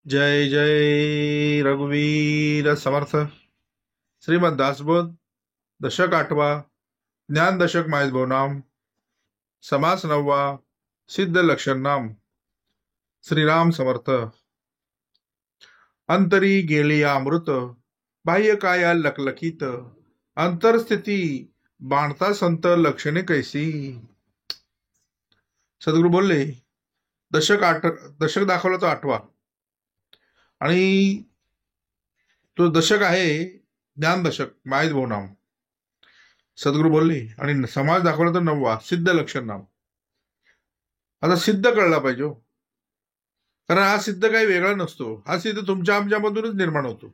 जय जय रघुवीर समर्थ. श्रीमद दासबोध दशक 8वा. ज्ञान दशक माहेश नाम. समास 9वा. सिद्ध लक्षण नाम. श्रीराम समर्थ. अंतरी गेलिया अमृत, बाह्य काया लखलखित, अंतरस्थिती बाणता संत लक्षणे कैसी. सद्गुरू बोलले दशक दाखवला तो 8वा आणि तो दशक आहे ज्ञान दशक माहेश नाम. सद्गुरू बोलले आणि समाज दाखवला तर 9वा सिद्ध लक्षण नाम. आता सिद्ध कळला पाहिजे, कारण हा सिद्ध काही वेगळा नसतो. हा सिद्ध तुमच्या आमच्यामधूनच निर्माण होतो.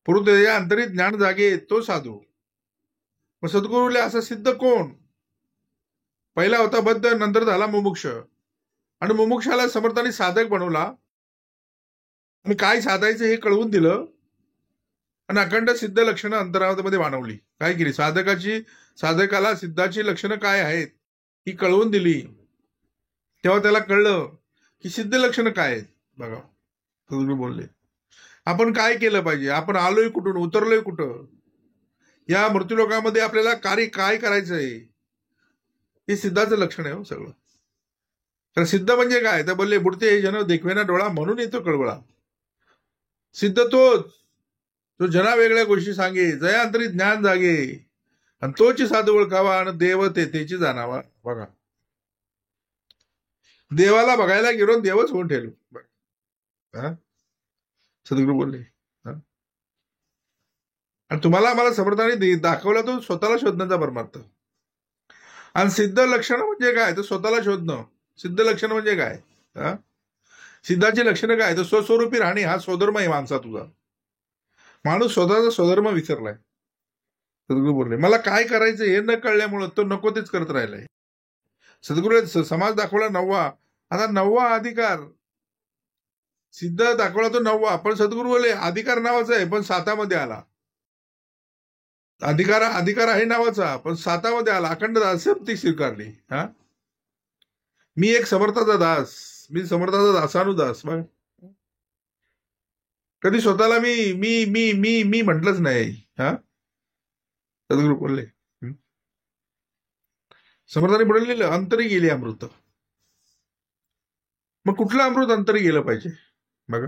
परंतु त्याच्या अंतरित ज्ञान जागे तो साधू. मग सद्गुरूले असा सिद्ध कोण? पहिला होता बद्ध, नंतर झाला मुमुक्ष. आणि मुमुक्षाला समर्थाने साधक बनवला आणि काय साधायचं हे कळवून दिलं आणि अखंड सिद्ध लक्षणं अंतरामध्ये मानवली. काय केली? साधकाला सिद्धाची लक्षणं काय आहेत ही कळवून दिली. तेव्हा त्याला कळलं की सिद्ध लक्षणं काय आहेत. बघा, सद्गुरू बोलले आपण काय केलं पाहिजे, आपण आलोय कुठून, उतरलोय कुठं, या मृत्यूलोकामध्ये आपल्याला कार्य काय करायचंय, हे सिद्धाचं लक्षण आहे हो सगळं. तर सिद्ध म्हणजे काय? तर बोलले बुडते हे जन देखवेना डोळा, म्हणून येतो कळवळा. सिद्ध तोच जो जना वेगळ्या गोष्टी सांगे, जया अंतरी ज्ञान जागे, आणि तोची साधू ओळखावा आणि देव तेची जाणावा. बघा, देवाला बघायला गेलो देवच होऊन ठेवलो. सद्गुरू बोलले आणि तुम्हाला आम्हाला समर्थाने दाखवला तो स्वतःला शोधण्याचा परमार्थ. आणि सिद्ध लक्षण म्हणजे काय? तर स्वतःला शोधणं. सिद्ध लक्षण म्हणजे काय? सिद्धाची लक्षणं काय? तर स्वस्वरूपी राहणे हा स्वधर्म आहे माणसा तुझा. माणूस स्वतःचा स्वधर्म विसरलाय. सद्गुरू बोलले मला काय करायचं हे न कळल्यामुळं तो नको तेच करत राहिलाय. सद्गुरू समाज दाखवला 9वा. आता 9वा अधिकार सिद्ध दाखवला तो 9वा, पण सद्गुरू बोलले अधिकार नावाचा आहे पण 7मध्ये आला. अधिकार आहे नावाचा पण 7मध्ये आला. अखंड दासत्व स्वीकारली. मी एक समर्थाचा दास, मी समर्थाचा दासानुदास. बघ, कधी स्वतःला मी मी मी मी मी म्हटलंच नाही. सद्गुरू बोलले समर्थाने बोललेलं अंतरी गेली अमृत. मग कुठलं अमृत अंतरी गेलं पाहिजे? बघा,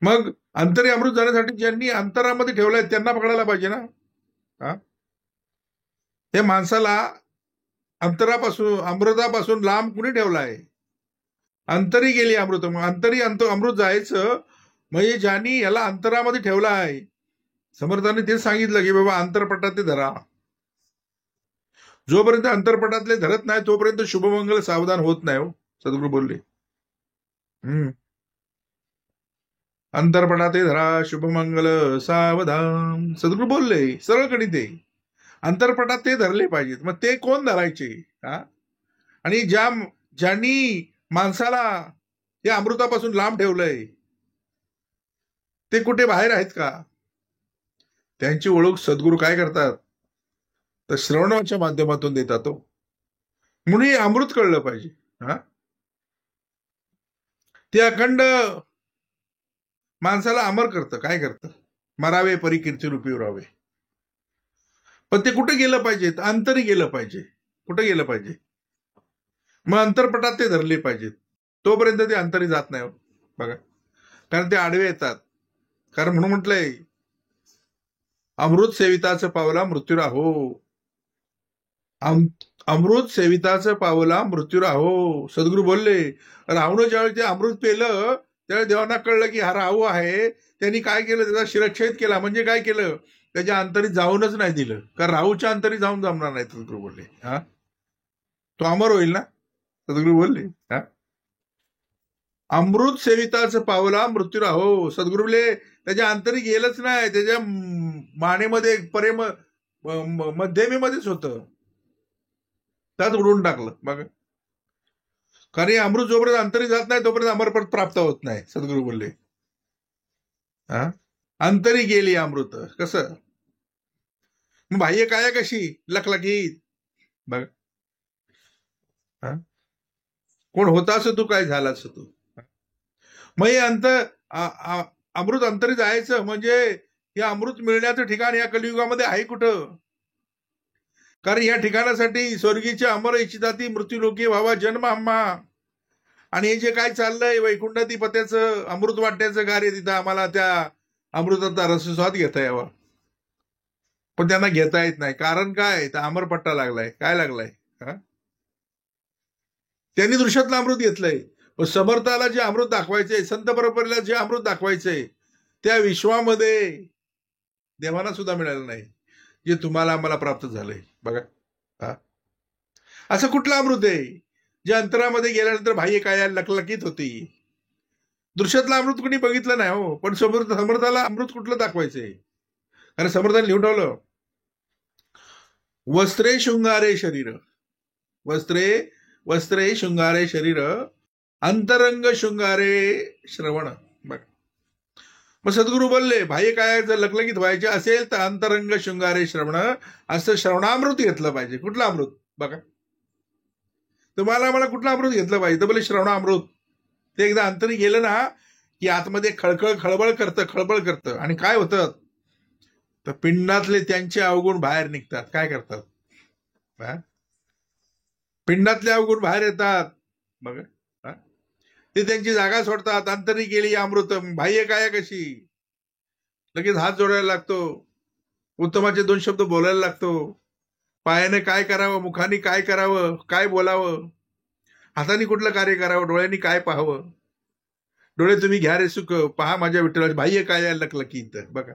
मग अंतरी अमृत जाण्यासाठी ज्यांनी अंतरामध्ये ठेवलंय त्यांना पकडायला पाहिजे ना. त्या माणसाला अमृतापासून लांब कुणी ठेवलाय? अंतरी गेली अमृत. मग अंतरी अमृत जायचं म्हणजे ज्यांनी याला अंतरामध्ये ठेवला आहे. समर्थाने तेच सांगितलं की बाबा अंतरपटात ते धरा. जोपर्यंत अंतरपटातले धरत नाही तोपर्यंत शुभमंगल सावधान होत नाही हो. सद्गुरू बोलले अंतरपटाते धरा शुभमंगल सावधान. सद्गुरू बोलले सरळ गणित आहे. अंतरपटात ते धरले पाहिजेत. मग ते कोण धरायचे? आणि ज्यांनी माणसाला या अमृतापासून लांब ठेवलंय ते कुठे बाहेर आहेत का? त्यांची ओळख सद्गुरू काय करतात तर श्रवणाच्या माध्यमातून देतात हो. म्हणून हे अमृत कळलं पाहिजे. ते अखंड माणसाला अमर करतं. काय करतं? मरावे परी कीर्ती रूपी उरावे. पण ते कुठे गेलं पाहिजे? अंतरी गेलं पाहिजे. कुठे गेलं पाहिजे? मग अंतरपटात ते धरले पाहिजेत. तोपर्यंत ते अंतरी जात नाही. बघा, कारण ते आडवे येतात. कारण म्हणून म्हटलंय अमृत सेविताचं पावला मृत्यू राहो. अमृत सेविताचं पावला मृत्यू राहो. सद्गुरू बोलले राहून ज्यावेळी ते अमृत पेलं त्यावेळी देवांना कळलं की हा राहू आहे. त्यांनी काय केलं? त्याचा शिरच्छेद केला. म्हणजे काय केलं? त्याच्या अंतरी जाऊनच नाही दिलं. कारण राहूच्या अंतरी जाऊन जमणार नाही. सद्गुरू बोलले तो अमर होईल ना. सद्गुरू बोलले अमृत सेविताचं पावला मृत्यू राहो. सद्गुरू बोलले त्याच्या अंतरी गेलंच नाही. त्याच्या मानेमध्ये मध्यमेमध्येच होतं, त्यात उडून टाकलं. बघा, कारण अमृत जोपर्यंत अंतरी जात नाही तोपर्यंत अमरपद प्राप्त होत नाही. सद्गुरू बोलले अंतरी गेली अमृत. कसं? मग बाह्य काय कशी लखलखीत. बघ, कोण होतास तू, काय झालास तू. मग हे अमृत अंतरी जायचं म्हणजे हे अमृत मिळण्याचं ठिकाण या कलियुगामध्ये आहे कुठं? कारण या ठिकाणासाठी स्वर्गीचे अमर इच्छिताती मृत्यूलोकी व्हावा जन्म आम्हा. आणि हे जे काय चाललंय वैकुंठाधिपत्याचं अमृत वाटण्याचं कार्य, तिथं आम्हाला त्या अमृताचा रसस्वाद घेता यावा, पण त्यांना घेता येत नाही. कारण काय? तर अमरपट्टा लागलाय. काय लागलाय? त्यांनी दृश्यातलं अमृत घेतलंय. समर्थाला जे अमृत दाखवायचंय, संत परंपरेला जे अमृत दाखवायचंय, त्या विश्वामध्ये देवांना सुद्धा मिळालं नाही जे तुम्हाला आम्हाला प्राप्त झालंय. बघा, असं कुठलं अमृत आहे जे अंतरामध्ये गेल्यानंतर बाह्य काय लकलकीत होती? दृश्यातलं अमृत कोणी बघितलं नाही हो. पण समर्थाला अमृत कुठलं दाखवायचंय? कारण समर्थाने लिहून ठेवलं, वस्त्रे शृंगारे शरीर, वस्त्रे शृंगारे शरीर, अंतरंग शृंगारे श्रवण. बघा, मग सद्गुरू बोलले बाह्य काय जर लकलकीत व्हायचे असेल तर अंतरंग शृंगारे श्रवण, असं श्रवणामृत घेतलं पाहिजे. कुठलं अमृत? बघा, तुम्हाला मला कुठलं अमृत घेतलं पाहिजे? तर बोले श्रवणामृत. ते एकदा अंतरी गेलं ना की आतमध्ये खळबळ करतं. आणि काय होतं? तर पिंडातले त्यांचे अवगुण बाहेर निघतात. काय करतात? पिंडातले अवगुण बाहेर येतात. बघा, ते त्यांची जागा सोडतात. अंतरी गेली अमृत. बाह्य काय कशी? लगेच हात जोडायला लागतो, उत्तमाचे 2 शब्द बोलायला लागतो. पायाने काय करावं, मुखाने काय करावं, काय बोलावं, हाताने कुठलं कार्य करावं, डोळ्यांनी काय पाहावं. डोळे तुम्ही घ्या रे सुख, पहा माझ्या विठ्ठलाचे. बाह्य काय लकलकीत. बघा,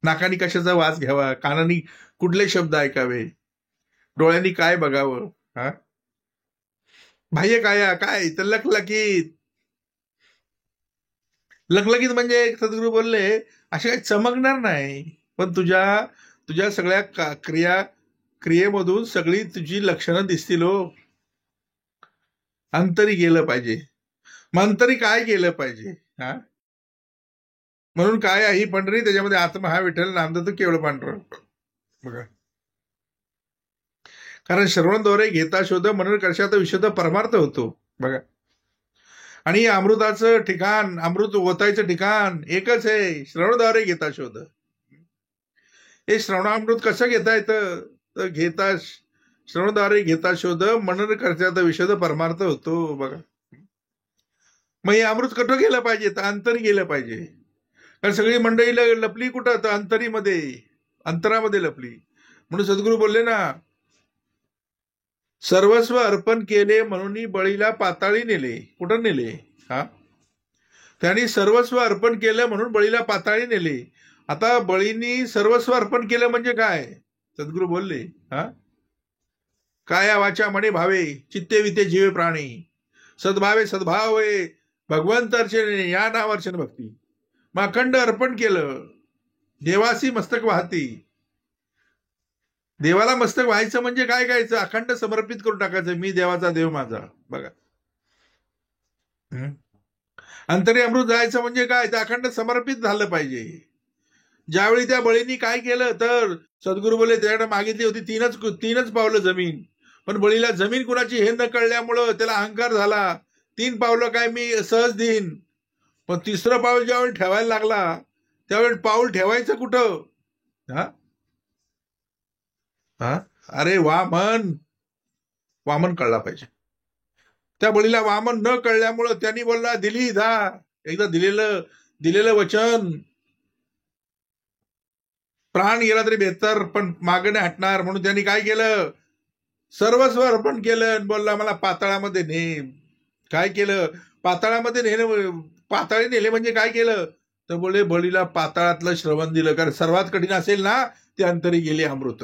नाकानी कशाचा वास घ्यावा, कानानी कुठले शब्द ऐकावे, डोळ्यांनी काय बघावं. बाह्य काय तर लकलकीत. लकलकीत म्हणजे सद्गुरू बोलले असे काही चमकणार नाही, पण तुझ्या सगळ्या क्रियेमधून सगळी तुझी लक्षणं दिसतील हो. अंतरी गेलं पाहिजे. मग अंतरी काय गेलं पाहिजे? म्हणून काय आहे ही पंढरी, त्याच्यामध्ये आत्मा हा विठ्ठल नामदत्त केवळ पांढर. बघा, कारण श्रवणद्वारे घेता शोध, मनन कर्षात विशुद्ध परमार्थ होतो. बघा, आणि अमृताचं ठिकाण, अमृत ओतायचं ठिकाण एकच आहे, श्रवणद्वारे घेता शोध. हे श्रवणामृत कसं घेता येतं? तर श्रवणद्वारे घेता शोध, मनन कर्षात विशुद्ध परमार्थ होतो. बघा, मग हे अमृत कुठं गेलं पाहिजे? तर अंतरी गेलं पाहिजे. कारण सगळी मंडळी लपली कुठं? तर अंतरामध्ये लपली. म्हणून सद्गुरू बोलले ना, सर्वस्व अर्पण केले म्हणून बळीला पाताळी नेले. कुठं नेले? त्यांनी सर्वस्व अर्पण केलं म्हणून बळीला पाताळी नेले. आता बळीनी सर्वस्व अर्पण केलं म्हणजे काय? सद्गुरू बोलले, काया वाचा मने भावे, चित्ते विते जीवे प्राणी, सद्भावे सद्भावे भगवंत अर्चने, या नाव अर्चन भक्ती. मग अखंड अर्पण केलं. देवासी मस्तक वाहती. देवाला मस्तक व्हायचं म्हणजे काय करायचं? अखंड समर्पित करून टाकायचं, मी देवाचा देव माझा. बघा, अंतरी अमृत जायचं म्हणजे काय? तर अखंड समर्पित झालं पाहिजे. ज्यावेळी त्या बळींनी काय केलं तर सद्गुरू बोलले त्याच्याकडे मागितली होती तीनच पावलं जमीन, पण बळीला जमीन कुणाची हे न कळल्यामुळं त्याला अहंकार झाला. 3 पावलं काय मी सहज देईन, पण 3रं पाऊल ज्यावेळी ठेवायला लागला त्यावेळी पाऊल ठेवायचं कुठं? अरे वामन कळला पाहिजे. त्या बळीला वामन न कळल्यामुळं त्यांनी बोलला दिली एकदा दिलेलं वचन, प्राण गेला तरी बेहतर पण मागणे हटणार. म्हणून त्यांनी काय केलं? सर्वस्व अर्पण केलं. बोलला मला पाताळामध्ये ने. काय केलं? पाताळामध्ये नेलं. पाताळी नेले म्हणजे काय केलं? तर बोले बळीला पाताळातलं श्रवण दिलं. कारण सर्वात कठीण असेल ना ते अंतरी गेले अमृत.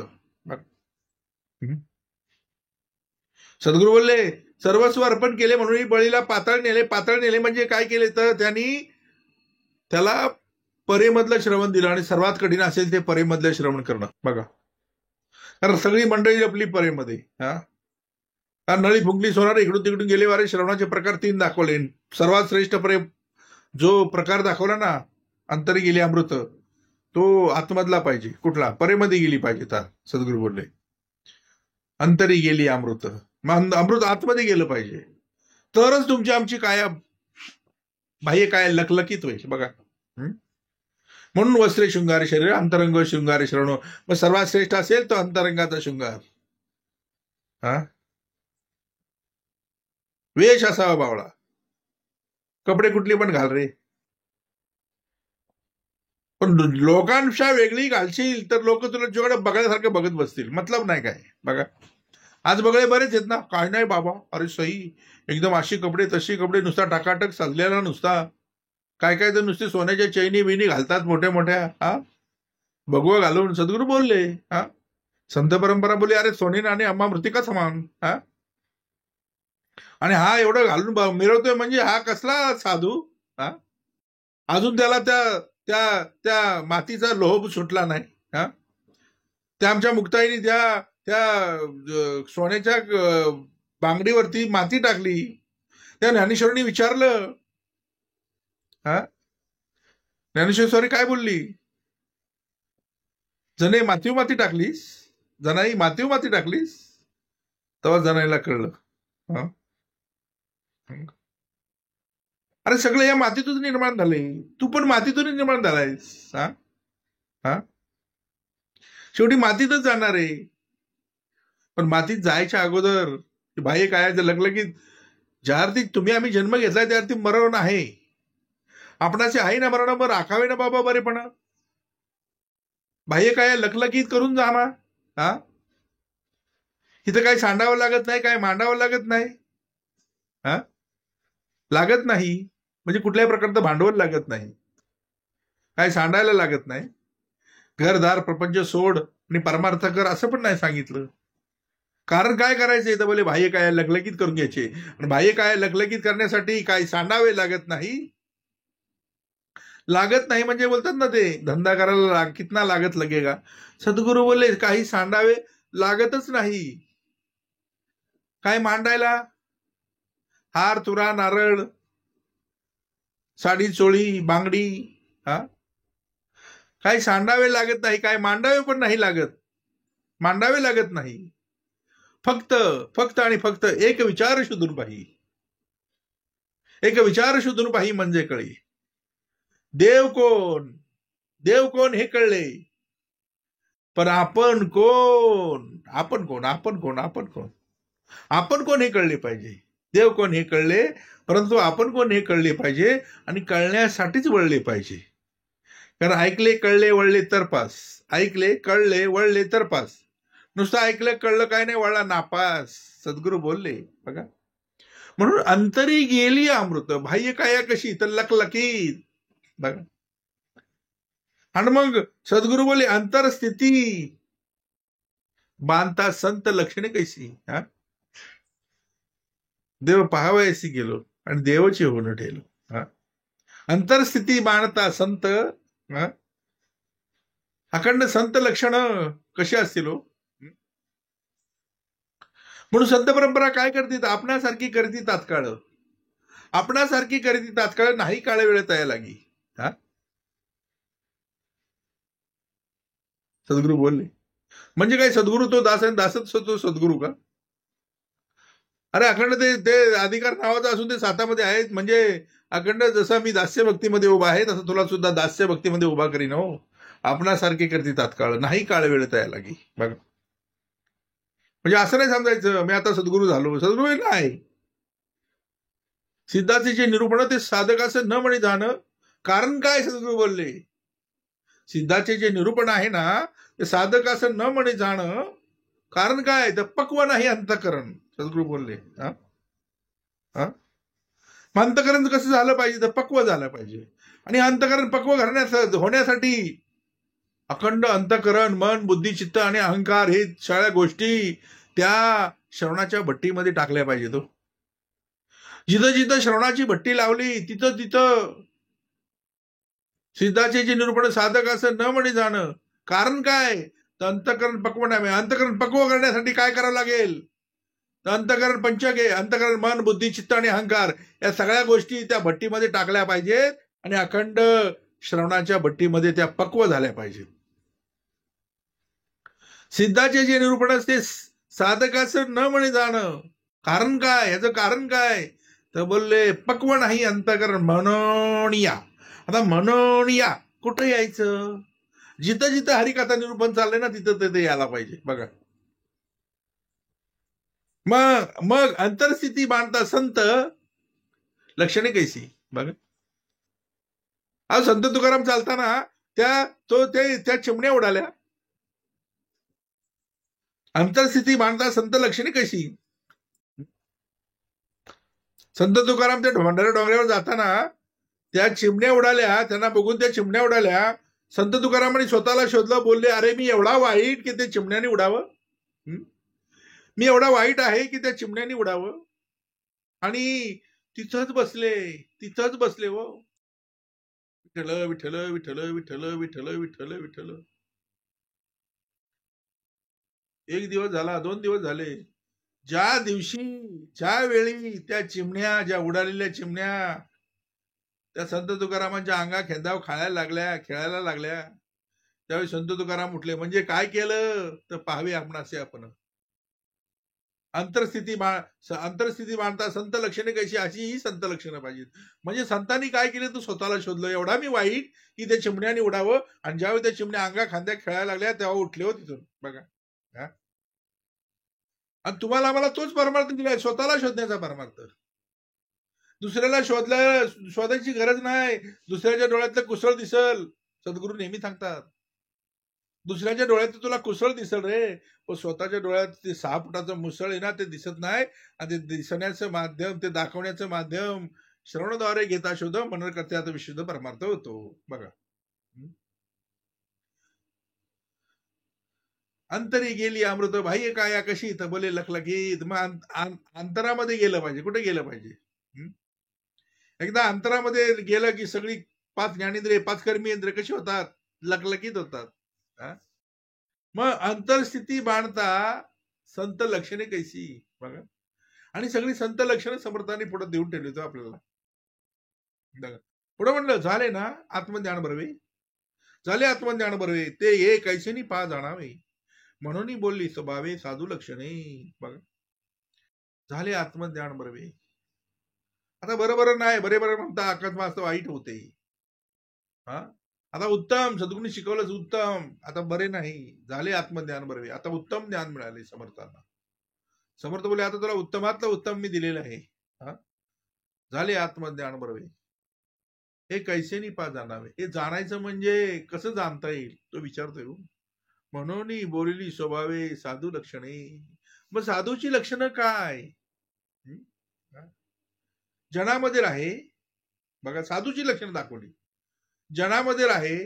सद्गुरू बोलले सर्वस्व अर्पण केले म्हणून बळीला पाताळ नेले म्हणजे काय केले? तर त्यांनी त्याला परेमधलं श्रवण दिलं. आणि सर्वात कठीण असेल ते परेमधलं श्रवण करणं. बघा, कारण सगळी मंडळी आपली परेमध्ये. नळी फुंकली सोनार, इकडून तिकडून गेले वारे. श्रवणाचे प्रकार 3 दाखवले. सर्वात श्रेष्ठ परे जो प्रकार दाखवला ना, अंतरी गेली अमृत, तो आतमधला पाहिजे. कुठला? परेमध्ये गेली पाहिजे. तर सद्गुरू बोलले अंतरी गेली अमृत. मग अमृत आतमध्ये गेलं पाहिजे. तरच तुमची आमची काया बाह्य काय लखलखित होईल बघा. म्हणून वस्त्रे शृंगार शरीर अंतरंग शृंगार शरणो. मग सर्वात श्रेष्ठ असेल तो अंतरंगाचा शृंगार. हा, वेश असावा बावळा, कपडे कुठली पण घाल रे, पण लोकांपेक्षा वेगळी घालशील तर लोक तुला तुझ्याकडे बघण्यासारखं बघत बसतील. मतलब नाही काय बघा. आज बघले बरेच आहेत ना, काय नाही बाबा, अरे सही एकदम अशी कपडे तशी कपडे, नुसता टाकाटक चाललेला नुसता, काय काय तर नुसते सोन्याच्या चैनी बिनी घालतात मोठ्या मोठ्या. हा, भगवा घालून. सद्गुरू बोलले, हा, संत परंपरा बोलली, अरे सोने नाणे अम्मा मृतिका समान. हा, आणि हा एवढं घालून मिरवतोय म्हणजे हा कसला साधू. हा, अजून त्याला त्या त्या त्या मातीचा लोभ सुटला नाही. हा, त्या आमच्या मुक्ताईनी त्या त्या सोन्याच्या बांगडीवरती माती टाकली. त्या ज्ञानेश्वरीने विचारलं, हा, ज्ञानेश्वरी काय बोलली, जने मातीव माती टाकलीस, जनाई मातीव माती टाकलीस. तेव्हा जनाईला कळलं, हा, अरे सगळं या मातीतून निर्माण झाले, तू पण मातीतून निर्माण झालायस. हा, हा, शेवटी मातीतच जाणार आहे. पण मातीत जायच्या अगोदर बाह्य कायाचं लग्लगीत, ज्या अर्थी तुम्ही आम्ही जन्म घेतलाय त्या अर्थी मरण आहे. आपणाचे आहे ना मरण, मग राखावे ना बाबा बरेपणा. बाह्य काय लखलखीत करून जाणार. हा, इथं काही सांडावं लागत नाही, काय मांडावं लागत नाही. हा, लागत नाही म्हणजे कुठल्याही प्रकारचं भांडवल लागत नाही, काय सांडायला लागत नाही. घरदार प्रपंच सोड आणि परमार्थ कर असं पण नाही सांगितलं. कारण काय करायचं इथं बोले बाह्य काय लखलखीत करून घ्यायचे. आणि बाह्य काय लखलखीत करण्यासाठी काय सांडावे लागत नाही. लागत नाही म्हणजे बोलतात ना ते धंदा करायला कितना लागत लगेगा. सद्गुरू बोले काही सांडावे लागतच नाही. काय मांडायला, हार तुरा नारळ साडी चोळी बांगडी, हा, काही सांडावे लागत नाही, काय मांडावे पण नाही लागत, मांडावे लागत नाही. फक्त फक्त आणि फक्त एक विचार शोधून पाही, एक विचार शोधून पाही म्हणजे कळी. देव कोण, देव कोण हे कळले, पण आपण कोण, आपण कोण, आपण कोण, आपण कोण, आपण कोण हे कळले पाहिजे. देव कोण हे कळले, परंतु आपण कोण हे कळले पाहिजे. आणि कळण्यासाठीच वळले पाहिजे. कारण ऐकले कळले वळले तर पास, ऐकले कळले वळले तर पास. नुसतं ऐकलं कळलं काय नाही, वळला नापास. सद्गुरू बोलले बघा. म्हणून अंतरी गेली अमृत, बाह्य काया कशी तर लखलखीत बघा. आणि मग सद्गुरू बोलले अंतरस्थिती बांधता संत लक्षणे कैसी. हा, देव पाहावयासी गेलो आणि देवाची होऊन ठेलो. हा, अंतरस्थिती बांधता संत, हा, अखंड संत लक्षण कशी असतील हो. म्हणून संत परंपरा काय करते, आपणासारखी करती तात्काळ, आपणासारखी करती तात्काळ, नाही काळ वेळ तया लागी. हा, सद्गुरू बोलले म्हणजे काय, सद्गुरू तो दास आणि दासच तो सद्गुरू का. अरे अखंड ते ते अधिकार नावाचा असून ते सातामध्ये आहेत. म्हणजे अखंड जसं मी दास्य भक्तीमध्ये उभा आहे तसं तुला सुद्धा दास्य भक्तीमध्ये उभा करीन हो. आपणासारखी करते तात्काळ, नाही काळ वेळ तया लागी बघा. म्हणजे असं नाही समजायचं मी आता सद्गुरू झालो, सद्गुरू नाही. सिद्धाचे जे निरूपण ते साधकाचं न म्हणे जाणं. कारण काय सद्गुरू बोलले, सिद्धाचे जे निरूपण आहे ना ते साधकाचं न म्हणे जाणं. कारण काय तर पक्व नाही अंतःकरण. सद्गुरू बोलले, हा, हा, अंतःकरण कसं झालं पाहिजे तर पक्व झालं पाहिजे. आणि अंतःकरण पक्व होण्यासाठी अखंड अंतःकरण मन बुद्धी चित्त आणि अहंकार हे सगळ्या गोष्टी त्या श्रवणाच्या भट्टीमध्ये टाकल्या पाहिजे. तो जिथं जिथं श्रवणाची भट्टी लावली तिथं तिथं सिद्धाचे जे निरूपण साधक असं न म्हणे जाणं. कारण काय तर अंतःकरण पक्व नाही. अंतःकरण पक्व करण्यासाठी काय करावं लागेल तर अंतःकरण पंचके, अंतःकरण मन बुद्धी चित्त आणि अहंकार या सगळ्या गोष्टी त्या भट्टीमध्ये टाकल्या पाहिजेत. आणि अखंड श्रवणाच्या भट्टीमध्ये त्या पक्व झाल्या पाहिजेत. सिद्धाचे जे निरूपण असते साधकाचं न म्हणे जाणं. कारण काय, याचं कारण काय तर बोलले पक्व नाही अंतकरण म्हणून या. आता म्हणून या कुठं यायचं? जिथं जिथं हरिकथा निरूपण चाललंय ना तिथं तिथे यायला पाहिजे. बघा मग मग अंतरस्थिती बांधता संत लक्षणे कैसी. बघा आज संत तुकाराम चालताना त्या चिमण्या उडाल्या. अंतरस्थिती बांधता संत लक्षणे कशी. संत तुकाराम त्या भंडारा डोंगरावर जाताना त्या चिमण्या उडाल्या. त्यांना बघून त्या चिमण्या उडाल्या. संत तुकारामांनी स्वतःला शोधलं. बोलले अरे मी एवढा वाईट की ते चिमण्याने उडावं. मी एवढा वाईट आहे की त्या चिमण्याने उडावं. आणि तिथंच बसले हो. विठ्ठल विठ्ठल विठ्ठल विठ्ठल विठ्ठल विठ्ठल विठ्ठल. एक दिवस झाला, 2 दिवस झाले. ज्या वेळी त्या चिमण्या, ज्या उडालेल्या चिमण्या त्या संत तुकारामांच्या अंगा खेंदाव खेळायला लागल्या त्यावेळी संत तुकाराम उठले. म्हणजे काय केलं तर पाहावे आपण असे आपण. अंतरस्थिती बांधता संत लक्षणे कशी, अशी ही संत लक्षणं पाहिजेत. म्हणजे संतांनी काय केलं तू स्वतःला शोधलं. एवढा मी वाईट की त्या चिमण्याने उडावं. आणि ज्यावेळी त्या चिमण्या अंगा खांद्या खेळायला लागल्या तेव्हा उठले हो तिथून. बघा आणि तुम्हाला आम्हाला तोच परमार्थ दिलाय, स्वतःला शोधण्याचा परमार्थ. दुसऱ्याला शोधायची गरज नाही. दुसऱ्याच्या डोळ्यातलं कुसळ दिसल. सद्गुरू नेहमी सांगतात दुसऱ्याच्या डोळ्यात तुला कुसळ दिसल रे, पण स्वतःच्या डोळ्यात ते 6 फुटाचं मुसळ आहे ना ते दिसत नाही. आणि ते दिसण्याचं माध्यम, ते दाखवण्याचं माध्यम श्रवणाद्वारे घेता शोध मनन करता विशुद्ध परमार्थ होतो. बघा अंतरी गेली अमृत बाह्य काया कशी, तर बोले लखलखीत. मग अंतरामध्ये गेलं पाहिजे. कुठे गेलं पाहिजे? एकदा अंतरामध्ये गेलं की सगळी 5 ज्ञानेंद्रिय 5 कर्मेंद्रिय कशी होतात? लखलखीत होतात. मग अंतरस्थिती बांधता संत लक्षणे कैसी. बघा आणि सगळी संत लक्षणं समर्थांनी पुढे देऊन ठेवली होती आपल्याला. पुढे म्हणलं झाले ना आत्मज्ञान बरवे, झाले आत्मज्ञान बरवे, ते हे कैसेनी पहा जाणावे, म्हणून बोलली स्वभावे साधू लक्षणे. बघा झाले आत्मज्ञान बरवे. आता बरोबर नाही, बरोबर म्हणता अकस्मात वाईट होते. आता उत्तम सद्गुरूंनी शिकवलंच उत्तम. आता बरे नाही, झाले आत्मज्ञान बरवे. आता उत्तम ज्ञान मिळाले समर्थांना. समर्थ बोले आता तुला उत्तमातलं उत्तम मी दिलेलं आहे. झाले आत्मज्ञान बरवे, हे कैसेनी पा जाणावे. हे जाणायचं म्हणजे कसं जाणता येईल तो विचारतोय. म्हणून बोलली स्वभावे साधू लक्षणे. मग साधूची लक्षणं काय? जनामध्ये राहे. बघा साधूची लक्षणं दाखवली. जनामध्ये राहे,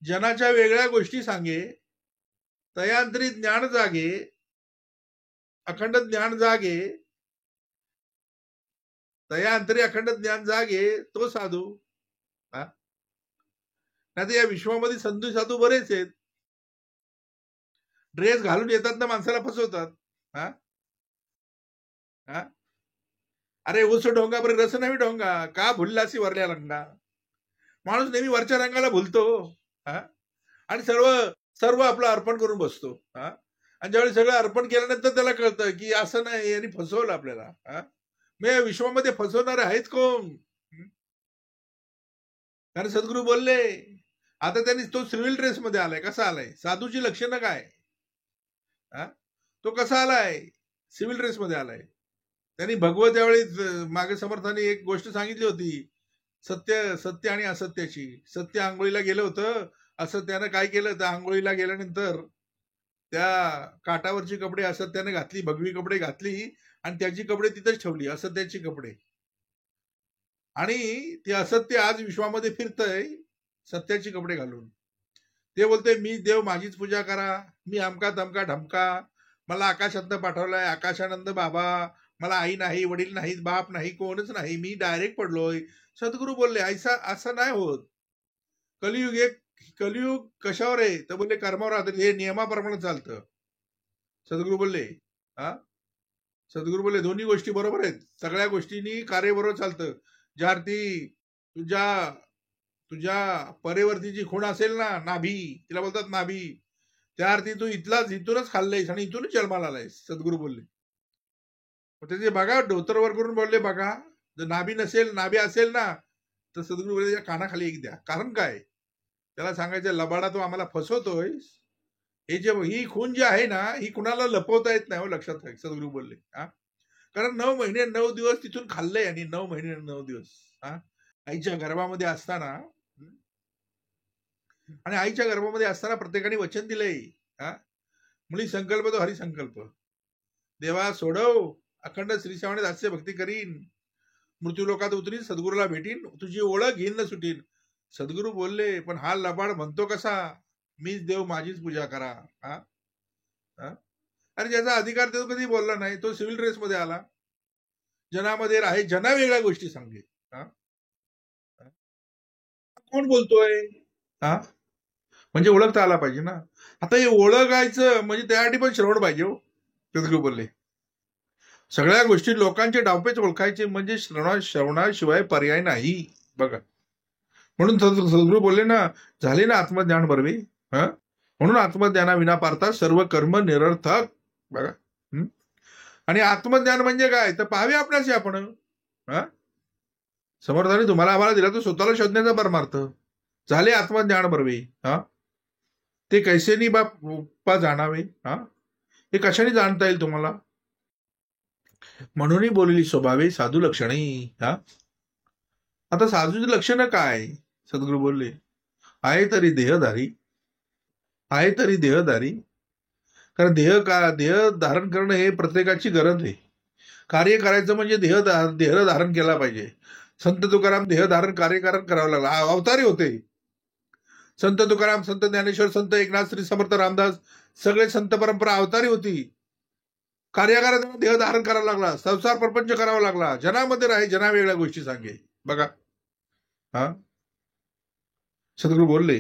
जनाच्या वेगळ्या गोष्टी सांगे, तयांतरी ज्ञान जागे, अखंड ज्ञान जागे, तयांतरी अखंड ज्ञान जागे, तो साधू. नाही तर या विश्वामध्ये संत साधू बरेच आहेत. ड्रेस घालून येतात ना माणसाला फसवतात. अरे उस ढोंगा बरे रस नाही ढोंगा, का भुललासी वरल्या रंगा. माणूस नेहमी वरच्या रंगाला भुलतो आणि सर्व आपलं अर्पण करून बसतो. आणि ज्यावेळी सगळं अर्पण केल्यानंतर त्याला कळतं की असं नाही, यांनी फसवलं आपल्याला. मग या विश्वामध्ये फसवणारे आहेत कोण? कारण सद्गुरू बोलले आता त्यांनी तो सिव्हिल ड्रेस मध्ये आलाय. कसा आलाय? साधूची लक्षणं काय? तो कसा आलाय? सिव्हिल ड्रेस मध्ये आलाय. त्यांनी भगवत त्यावेळी मागे समर्थांनी एक गोष्ट सांगितली होती, सत्य आणि असत्याची. सत्य आंघोळीला गेलं होतं, असत्यानं काय केलं तर आंघोळीला गेल्यानंतर त्या काठावरची कपडे असत्याने घातली, भगवी कपडे घातली आणि त्याची कपडे तिथंच ठेवली, असत्याची कपडे. आणि ते असत्य आज विश्वामध्ये फिरतय सत्याची कपडे घालून. ते बोलते मी देव माझीच पूजा करा, मी अमका तमका ढमका, मला आकाशातनं पाठवलाय आकाशानंद बाबा, मला आई नाही, वडील नाहीत, बाप नाही, कोणच नाही, मी डायरेक्ट पडलोय. सद्गुरू बोलले असं नाही होत. कलियुग कशावर आहे तर बोलले कर्मावर राहतात, हे नियमाप्रमाणे चालतं. सद्गुरू बोलले दोन्ही गोष्टी बरोबर आहेत. सगळ्या गोष्टींनी कार्य बरोबर चालतं. ज्या अर्थी तुझ्या परेवरती जी खूण असेल ना, नाभी, तिला बोलतात नाभी, त्या अर्थी तू इथूनच खाल्लंयस आणि इथूनच जन्माला आलायस. सद्गुरू बोलले त्याचे बघा धोतरवर करून बोलले बघा, जर नाभी असेल ना तर सद्गुरू बोलले त्याच्या कानाखाली एक द्या. कारण काय, त्याला सांगायचं लबाडा तो आम्हाला फसवतोय. हे जे ही खून जी आहे ना ही कुणाला लपवता येत नाही हो, लक्षात ठेवा. सद्गुरू बोलले कारण 9 महिने 9 दिवस तिथून खाल्लंय आणि 9 महिने 9 दिवस आईच्या गर्भामध्ये असताना. आणि आईच्या गर्भामध्ये असताना प्रत्येकाने वचन दिलंय, मुली संकल्प तो हरिसंकल्प, देवा सोडव, अखंड श्रीसेवाने दास्य भक्ती करीन, मृत्यू लोकात उतरीन, सद्गुरूला भेटीन, तुझी ओळख घेईन न सुटीन. सद्गुरू बोलले पण हा लबाड म्हणतो कसा, मीच देव माझीच पूजा करा. अरे ज्याचा अधिकार तो कधी बोलला नाही, तो सिव्हिल ड्रेस मध्ये आला, जनामध्ये राहे जना वेगळ्या गोष्टी सांगे. कोण बोलतोय म्हणजे ओळखता आला पाहिजे ना. आता हे ओळखायचं म्हणजे त्यासाठी पण श्रवण पाहिजे हो. सद्गुरू बोलले सगळ्या गोष्टी लोकांचे डावपेच ओळखायचे म्हणजे श्रवणाशिवाय पर्याय नाही. बघा म्हणून सद्गुरू बोलले ना, झाले ना आत्मज्ञान बरवे, म्हणून आत्मज्ञाना विना पारता सर्व कर्म निरर्थक. बघा आणि आत्मज्ञान म्हणजे काय तर पाहावे आपल्याशी आपण. समर्थाने तुम्हाला आम्हाला दिला तो स्वतःला शोधण्याचा परमार्थ. झाले आत्मज्ञान बरवे, ते कैसेनी बाप्पा जाणावे, हे कशाने जाणता येईल तुम्हाला. म्हणूनही बोलली स्वभावे साधू लक्षणे. आता साधूची लक्षणं काय, सद्गुरू बोलले आहे तरी देहधारी, आहे तरी देहधारी. कारण देह धारण करणं हे प्रत्येकाची गरज आहे. कार्य करायचं म्हणजे देह धारण केला पाहिजे. संत तुकाराम देह धारण कार्यकारण करावं लागलं, अवतारी होते. संत तुकाराम, संत ज्ञानेश्वर, संत एकनाथ, श्री समर्थ रामदास सगळे संत परंपरा अवतारी होती. कार्याकारात देह धारण करावा लागला, संसार प्रपंच करावा लागला, जनामध्ये राहे जना वेगळ्या गोष्टी सांगे. बघा सद्गुरू बोलले.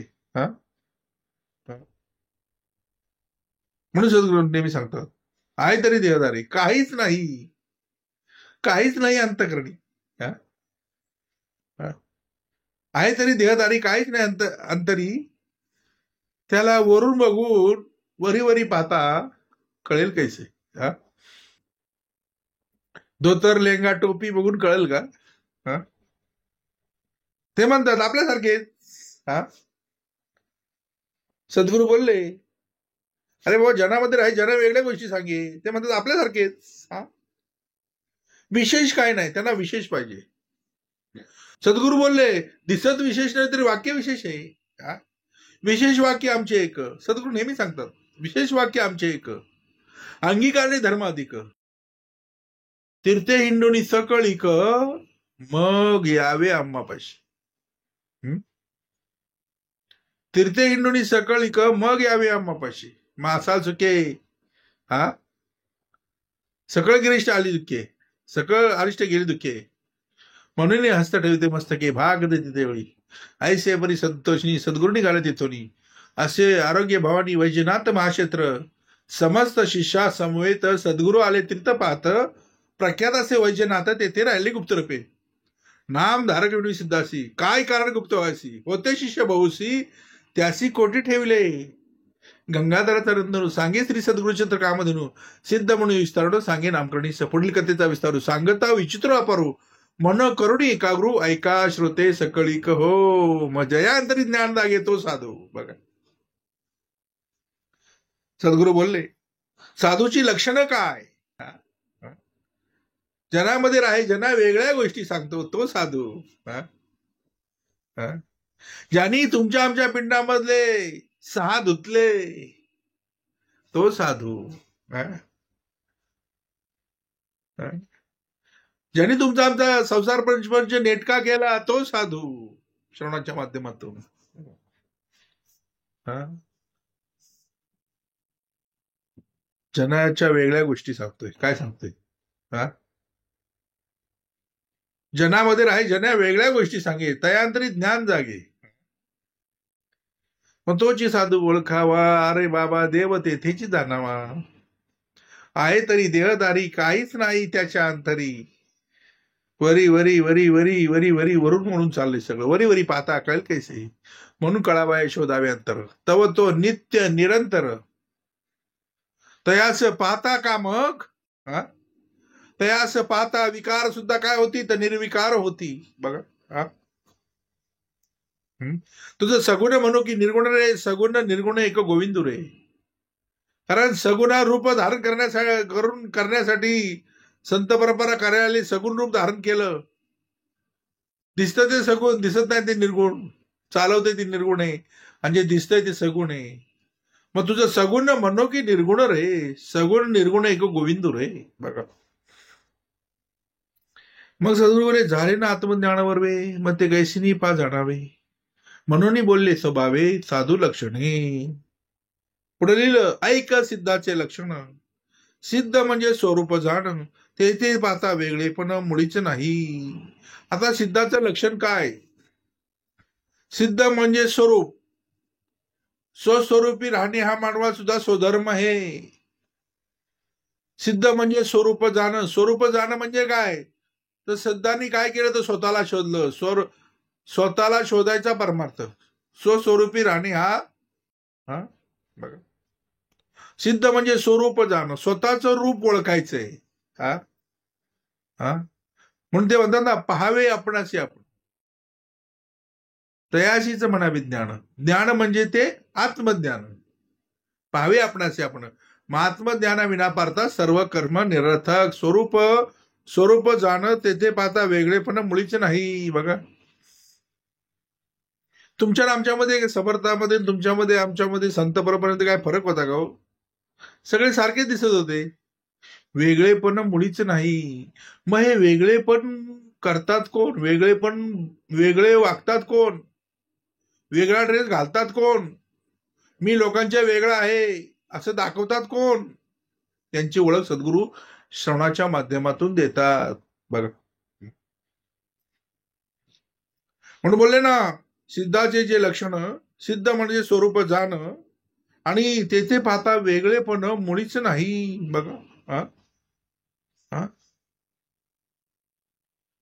म्हणून सद्गुरू नेहमी सांगतात आहे तरी देहधारी, काहीच नाही अंतकरणी. आहे तरी देहधारी, काहीच नाही अंतरी. त्याला वरून बघून वरी पाहता कळेल कैसे. धोतर लेंगा टोपी बघून कळेल का. ते म्हणतात आपल्यासारखेच. सद्गुरू बोलले अरे बाबा जनामध्ये राही जना वेगळ्या गोष्टी सांगे, ते म्हणतात आपल्यासारखेच. विशेष काय नाही, त्यांना विशेष पाहिजे. सद्गुरू बोलले दिसत विशेष नाही तरी वाक्य विशेष आहे. विशेष वाक्य आमचे एक. सद्गुरू नेहमी सांगतात विशेष वाक्य आमचे एक, अंगीकारणे धर्म अधिक, तीर्थे हिंडोनी सकळीक, मग यावे आम्हापाशी. तीर्थे हिंडोनी सकळीक, मग यावे आम्हापाशी. मासाल चुके सकळ गिरीष्ट आली दुःखे, सकळ अरिष्ट गेली दुःखे, म्हणून हस्त ठेवते मस्तके, भाग देते तेवळी, ऐसे परी संतोषनी सद्गुरूनी घालत येतोनी. असे आरोग्य भवानी वैजनाथ महाक्षेत्र, समस्त शिष्या समवेत सद्गुरू आले तीर्थ पाहत, प्रख्यात असे वैजनाथ तेथे राहिले गुप्तरूपे. नाम धारक विणवी सिद्धासी, काय कारण गुप्त व्हायसी, होते शिष्य बहुसी, त्यासी कोटी ठेवले. गंगाधर तरंदनू सांगे श्री सद्गुरुचंद्र कामधनू, सिद्ध म्हणून विस्तारू सांगे नामकरणी. पुढील कथेचा विस्तारू सांगता विचित्र वापरू, मन करुणी एकाग्रू, ऐका श्रोते सकळीक हो, मजयांतरी ज्ञान दागे तो साधू. बघा सद्गुरू बोलले साधूची लक्षणं काय, जनामध्ये राहे जना वेगळ्या गोष्टी सांगतो तो साधू. ज्यांनी तुमच्या आमच्या पिंडामधले 6 धुतले तो साधू. ज्यांनी तुमचा आमचा संसार पंचपंच नेटका केला तो साधू. श्रवणाच्या माध्यमातून जनाच्या वेगळ्या गोष्टी सांगतोय. काय सांगतोय, जनामध्ये राहे जना वेगळ्या गोष्टी सांगे, तयांतरी ज्ञान जागे. मग तोची साधू ओळखावा, अरे बाबा देव तेथेची जाणावा. आहे तरी देहधारी, काहीच नाही त्याच्या अंतरी. वरी वरी वरी वरी वरी वरी वरून म्हणून चाललंय सगळं. वरी वरी पाहता कळेल कैसे, म्हणून कळावा शोधावे अंतर. तव तो नित्य निरंतर, तयास पाहता का मग तयास पाहता विकार सुद्धा काय होती तर निर्विकार होती. बघा हा. तुझं सगुण म्हणू की निर्गुण रे, सगुण निर्गुण एक गोविंद रे. कारण सगुणा रूप धारण करण्यासाठी संत परंपरा कार्यालय सगुण रूप धारण केलं. दिसतं ते सगुण, दिसत नाही ते निर्गुण. चालवते ते निर्गुण आहे आणि जे दिसतंय ते सगुण आहे. मग तुझं सगुण म्हणू की निर्गुण रे, सगुण निर्गुण एक गोविंद रे. बघा मग सद्गुरू बोले झाले ना आत्मज्ञानावर वे, मग ते गैसिनी पा जाणावे म्हणून बोलले स्वभावे साधू लक्षणे. पुढे लिहिलं ऐक सिद्धाचे लक्षण. सिद्ध म्हणजे स्वरूप जाण, ते पाहता वेगळेपण मुळीच नाही. आता सिद्धाचं लक्षण काय? सिद्ध म्हणजे स्वरूप, स्वस्वरूपी राहणे हा मानवा सुद्धा स्वधर्म आहे. सिद्ध म्हणजे स्वरूप जाणं. स्वरूप जाणं म्हणजे काय तर सिद्धांनी काय केलं तर स्वतःला शोधलं. स्वतःला शोधायचा परमार्थ स्वस्वरूपी राहणे हा. बघा सिद्ध म्हणजे स्वरूप जाणं, स्वतःचं रूप ओळखायचंय. हा हा म्हणून ते म्हणतात ना पहावे आपणाशी आपण. तयाशीच म्हणावे ज्ञान. ज्ञान म्हणजे ते आत्मज्ञान. पहावे आपणाशी आपण. मग आत्मज्ञाना विना पारता सर्व कर्म निरर्थक. स्वरूप जाणं तेथे पाहता वेगळेपण मुळीच नाही. बघा तुमच्या आमच्यामध्ये समर्थामध्ये तुमच्यामध्ये आमच्यामध्ये संत परंपरेमध्ये काय फरक होता का हो? सगळे सारखेच दिसत होते. वेगळेपण मुळीच नाही. मग हे वेगळेपण करतात कोण? वेगळे वागतात कोण? वेगळा ड्रेस घालतात कोण? मी लोकांच्या वेगळा आहे असं दाखवतात कोण? त्यांची ओळख सद्गुरू श्रवणाच्या माध्यमातून देतात. बघा म्हणून बोलले ना सिद्धाचे जे लक्षण, सिद्ध म्हणजे स्वरूप जाणं आणि तेथे पाहता वेगळेपण मुळीच नाही. बघा हा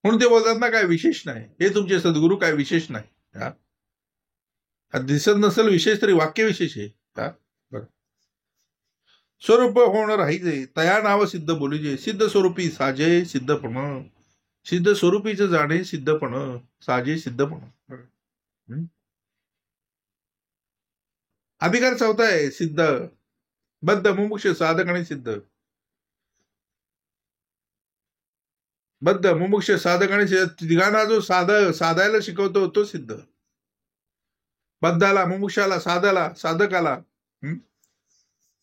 म्हणून ते बोलतात ना काय विशेष नाही. हे तुमचे सद्गुरू काय विशेष नाही. दिसत नसेल विशेष तरी वाक्य विशेष आहे. बघा स्वरूप होणं राहीजे तया नाव सिद्ध बोलीजे. सिद्ध स्वरूपी साजे सिद्धपण. सिद्ध स्वरूपीचं जाणे सिद्धपण, साजे सिद्धपण. अभिकार चौथा आहे सिद्ध, बद्ध मुमुक्ष साधक आणि सिद्ध. बद्ध मुमुक्ष साधक आणि तिघांना जो साधायला शिकवतो तो सिद्ध. बद्धाला, मुमुक्षाला, साधकाला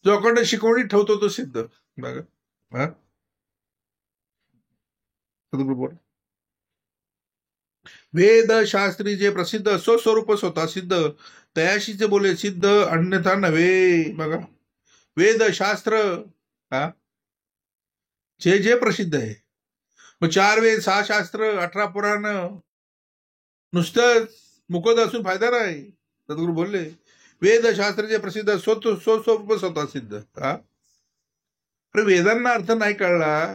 जो अखंड शिकवणी ठेवतो तो सिद्ध. बघा वेद शास्त्री जे प्रसिद्ध स्वस्वरूप स्वतः सिद्ध तयाशीचे बोले सिद्ध अन्यथा नव्हे. बघा वेद शास्त्र जे प्रसिद्ध आहे. मग 4 वेद 6 शास्त्र 18 पुराण नुसतं मुकत असून फायदा नाही. सद्गुरू बोलले वेद शास्त्र जे प्रसिद्ध स्वस्वरूप स्वतः सिद्ध. अरे वेदांना अर्थ नाही कळला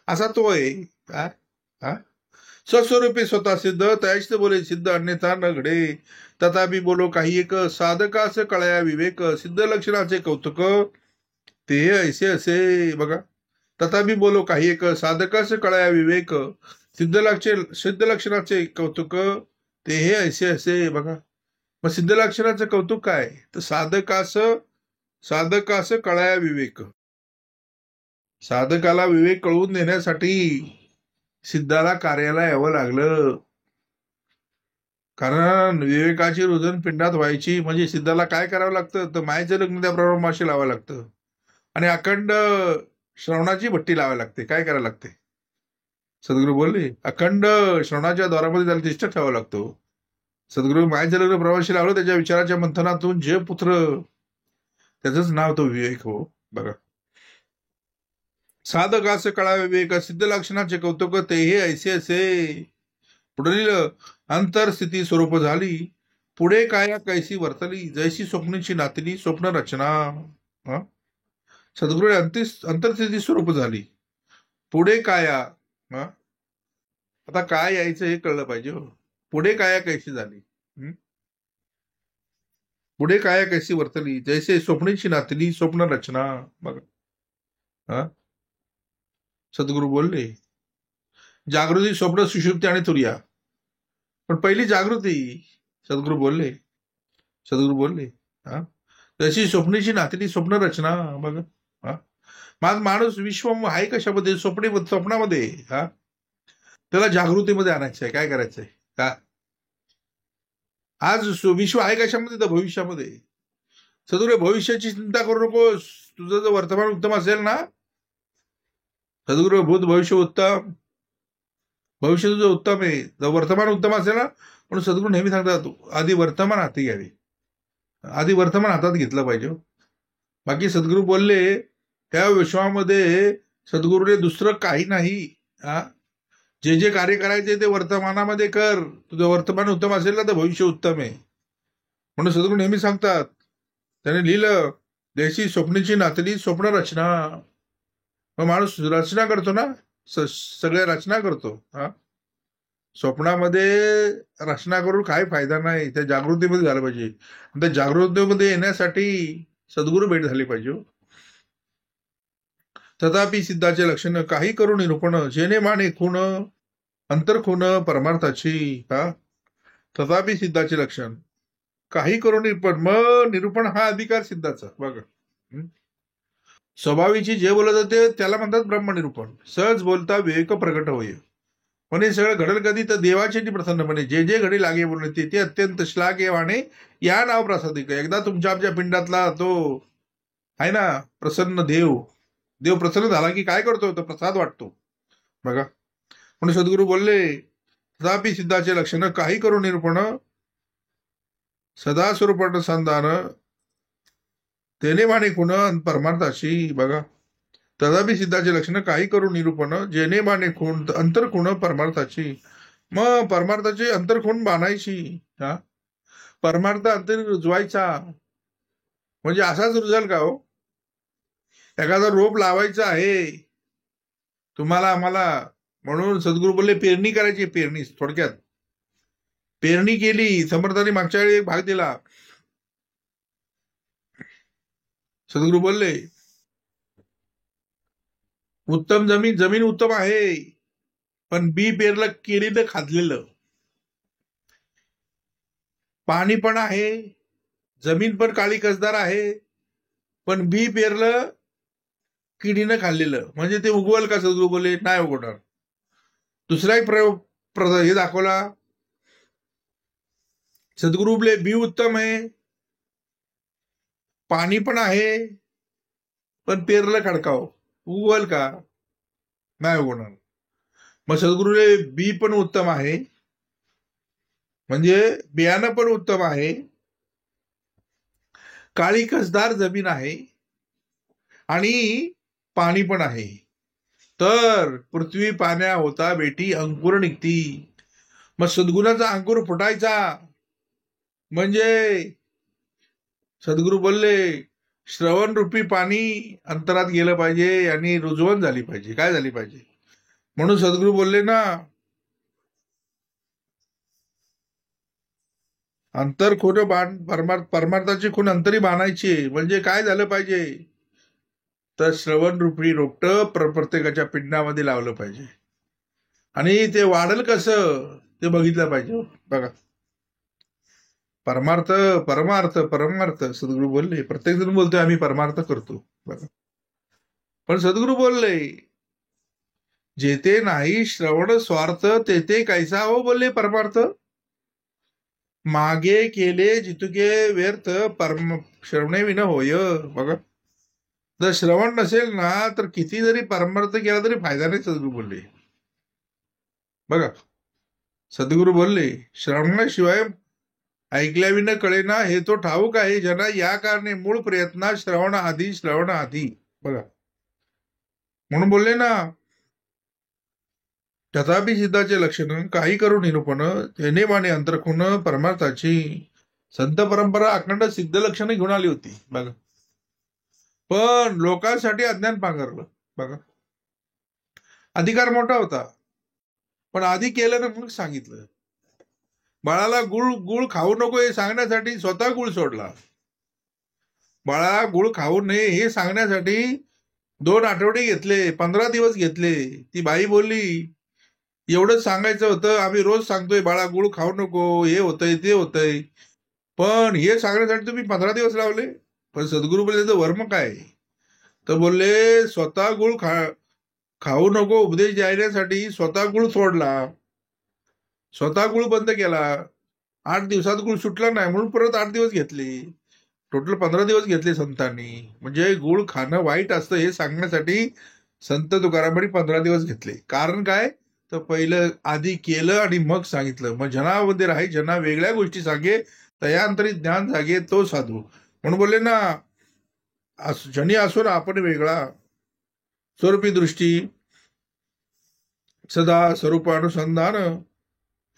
असा तो आहे. स्वस्वरूपी स्वतः सिद्ध तयाशीच बोले सिद्ध अन्यथा न घडे. तथापि बोलो काही एक साधकास कळया विवेक. सिद्ध लक्षणाचे कौतुक ते ऐसे असे. बघा तथापि बोलो काही एक साधकास कळया विवेक. सिद्ध लक्षणाचे कौतुक ते हे ऐसे असे. बघा मग सिद्ध लक्षणाचं कौतुक काय तर साधकास कळया विवेक. साधकाला विवेक कळवून देण्यासाठी सिद्धाला कार्याला यावं लागलं. कारण विवेकाची रुजन पिंडात व्हायची म्हणजे सिद्धाला काय करावं लागतं तर मायेचं लग्न त्याप्रमाणे माशी लावावं लागतं आणि अखंड श्रवणाची भट्टी लावावी लागते. काय करायला लागते सद्गुरू बोलले अखंड श्रवणाच्या द्वारामध्ये त्याला तिष्ठ ठेवावं लागतो. सद्गुरू मायेचं लग्न प्रवाशी लावलं त्याच्या विचाराच्या मंथनातून जे पुत्र त्याचंच नाव तो विवेक हो. बघा साधकास कळा विवेक. सिद्ध लक्षणाचे कौतुक ते हे ऐसे असे. पुढील अंतरस्थिती स्वरूप झाली पुढे काया कैसी वर्तली. जैसी स्वप्नीची नातली स्वप्न रचना. सद्गुरू अंतरस्थिती स्वरूप झाली पुढे काया. आता काय यायचं हे कळलं पाहिजे हो. पुढे काया कैसी झाली, पुढे काया कैसी वर्तली. जैसे स्वप्नीची नातली स्वप्न रचना. बघा सद्गुरू बोलले, जागृती, स्वप्न, सुषुप्ती आणि तुर्या. पण पहिली जागृती. सद्गुरू बोलले, सद्गुरू बोलले, हा, तशी स्वप्नीची नातीची स्वप्न रचना. बघा, हा, माणूस विश्व आहे कशामध्ये? स्वप्नामध्ये. हा, त्याला जागृतीमध्ये आणायचं आहे. काय करायचंय का? आज विश्व आहे कशामध्ये? तर भविष्यामध्ये. सदुरे, भविष्याची चिंता करू नकोस. तुझं जर वर्तमान उत्तम असेल ना, सद्गुरू, भूत भविष्य उत्तम, भविष्य तुझं उत्तम आहे. जर वर्तमान उत्तम असेल ना, म्हणून सद्गुरू नेहमी सांगतात, आधी वर्तमान हाती घ्यावे. आधी वर्तमान हातात घेतलं पाहिजे. बाकी सद्गुरू बोलले, त्या विश्वामध्ये सद्गुरूने दुसरं काही नाही. हा, जे जे कार्य करायचे ते वर्तमानामध्ये कर. तुझं वर्तमान उत्तम असेल ना, तर भविष्य उत्तम आहे. म्हणून सद्गुरू नेहमी सांगतात, त्याने लिहिलं, देशी स्वप्नीची नातली स्वप्न रचना. मग माणूस रचना करतो ना, सगळ्या रचना करतो. हा, स्वप्नामध्ये रचना करून काय फायदा नाही. त्या जागृतीमध्ये झालं पाहिजे. त्या जागृतीमध्ये येण्यासाठी सद्गुरू भेट झाली पाहिजे. तथापि सिद्धाचे लक्षण काही करून निरूपण, जेणे माने खूण अंतरखूण परमार्थाची. हा, तथापि सिद्धाचे लक्षण काही करून निरूपण. मग निरूपण हा अधिकार सिद्धाचा. बघा, स्वभावीची जे बोलत होते त्याला म्हणतात ब्रह्मनिरूपण. सहज बोलता विवेक प्रगट होय. म्हणे सगळं घडल कधी? तर देवाचे प्रसन्न म्हणे. जे जे घडी लागे बोलणे ते अत्यंत श्लाघ्यवाने या नाव प्रसादिक. एकदा तुमच्या आमच्या पिंडातला तो आहे ना प्रसन्न देव, देव प्रसन्न झाला की काय करतो? तर प्रसाद वाटतो. बघा, म्हणून सद्गुरू बोलले, तथापि सिद्धाचे लक्षण काही करून निरूपण, सदा स्वरूप संधान, तेने माने खुण परमार्थाशी. बघा, तथापि सिद्धाचे लक्षण काही करून निरूपण, जेणे माने खूण अंतरखूण परमार्थाची. मग परमार्थाची अंतरखूण बांधायची. हा, परमार्थ अंतर रुजवायचा. म्हणजे असाच रुजल का हो? एखादा रोप लावायचं आहे तुम्हाला आम्हाला, म्हणून सद्गुरू बोलले पेरणी करायची. पेरणी थोडक्यात पेरणी केली. समर्थाने मागच्या वेळी एक भाग दिला. सद्गुरू बोलले, उत्तम जमीन, जमीन उत्तम आहे, पण बी पेरलं केळीनं खाल्लेलं. पाणी पण आहे, जमीन पण काळी कसदार आहे, पण बी पेरलं किडीनं खाल्लेलं. म्हणजे ते उगवल का? सद्गुरू बोलले, नाही उगवणार. दुसरा एक प्रयोग हे दाखवला. सद्गुरू बोलले, बी उत्तम आहे, पाणी पण आहे, पण पेरलं खडकाव, उगवल का? नाही उगवणार. मग सद्गुरूले बी पण उत्तम आहे, म्हणजे बियाणं पण उत्तम आहे, काळी कसदार जमीन आहे, आणि पाणी पण आहे, तर पृथ्वी पाण्या होता बेटी अंकुर निघती. मग सद्गुणाचा अंकुर फुटायचा म्हणजे सद्गुरू बोलले, श्रवण रूपी पाणी अंतरात गेलं पाहिजे आणि रुजवण झाली पाहिजे. काय झाली पाहिजे? म्हणून सद्गुरू बोलले ना, अंतर खूण परमार्थाची खूण अंतरी बांधायची. म्हणजे काय झालं पाहिजे? तर श्रवण रूपी रोपट प्रत्येकाच्या पिंडामध्ये लावलं पाहिजे. आणि ते वाढल कसं ते बघितलं पाहिजे. बघा, परमार्थ परमार्थ परमार्थ सद्गुरू बोलले. प्रत्येक जण बोलतोय आम्ही परमार्थ करतो. बघा, पण सद्गुरू बोलले, जेथे नाही श्रवण स्वार्थ तेथे कैसा हो बोलले परमार्थ. मागे केले जितुके व्यर्थ श्रवणे विन होय. बघा, जर श्रवण नसेल ना तर किती जरी परमार्थ केला तरी फायदा नाही. सद्गुरू बोलले. बघा, सद्गुरू बोलले, श्रवणाशिवाय ऐकल्याविना कळेना हे तो ठाऊक आहे जना, या कारणे मूळ प्रयत्न श्रवण आधी, श्रवण आधी. बघा, म्हणून बोलले ना, तथापि सिद्धाचे लक्षण काही करून निरूपण, तेने माने अंतरखूण परमार्थाची. संत परंपरा अखंड सिद्ध लक्षणं घेऊन आली होती. बघा, पण लोकांसाठी अज्ञान पांघरलं. बघा, अधिकार मोठा होता, पण आधी केलं ना मग सांगितलं. बाळाला गुळ खाऊ नको हे सांगण्यासाठी स्वतः गुळ सोडला. बाळाला गुळ खाऊ नये हे सांगण्यासाठी 2 आठवडे घेतले, 15 दिवस घेतले. ती बाई बोलली, एवढंच सांगायचं होतं, आम्ही रोज सांगतोय बाळा गुळ खाऊ नको, हे होतंय ते होतंय, पण हे सांगण्यासाठी तुम्ही 15 दिवस लावले. पण सद्गुरू बोलले त्याचं वर्म काय? तर बोलले स्वतः गुळ खाऊ नको उपदेश द्यायसाठी स्वतः गुळ सोडला, स्वतः गुळ बंद केला. 8 दिवसात गुळ सुटला नाही म्हणून परत 8 दिवस घेतले. टोटल 15 दिवस घेतले संतांनी. म्हणजे गुळ खाणं वाईट असतं हे सांगण्यासाठी संत तुकारामांनी 15 दिवस घेतले. कारण काय? तर पहिलं आधी केलं आणि मग सांगितलं. मग जनामध्ये राही, जना वेगळ्या गोष्टी सांगे, तयांतरी ज्ञान जागे तो साधू. म्हणून बोलले ना, जनी असून आपण वेगळा, स्वरूपी दृष्टी, सदा स्वरूपानुसंधान,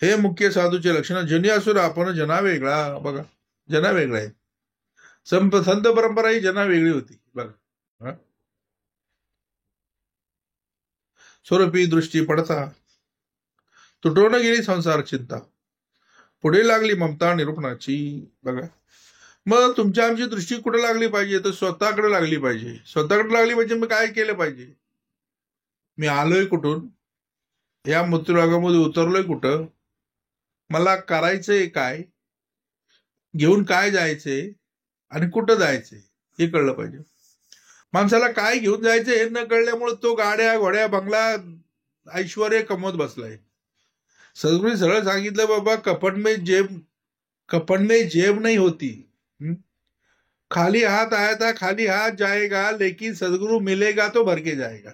हे मुख्य साधूचे लक्षण. जनी असून आपण जना वेगळा. बघा, जना वेगळा आहे. संत परंपरा ही जना वेगळी होती. बघा, स्वरूपी दृष्टी पडता तुटवून गेली संसार चिंता, पुढे लागली ममता निरूपणाची. बघा, मग तुमच्या आमची दृष्टी कुठे लागली पाहिजे? तर स्वतःकडे लागली पाहिजे. स्वतःकडे लागली पाहिजे. मग काय केलं पाहिजे? मी आलोय कुठून? या मृत्यूरागामध्ये उतरलोय कुठं? मला करायचंय काय? घेऊन काय जायचंय आणि कुठं जायचंय हे कळलं पाहिजे. माणसाला काय घेऊन जायचं हे न कळल्यामुळे तो गाड्या घोड्या बंगला ऐश्वर कमवत बसलाय. सद्गुरूंनी सरळ सांगितलं, बाबा कफन में जेब नहीं होती, खाली हाथ आया था खाली हाथ जाएगा, लेकिन सद्गुरू मिलेगा तो भर के जाएगा.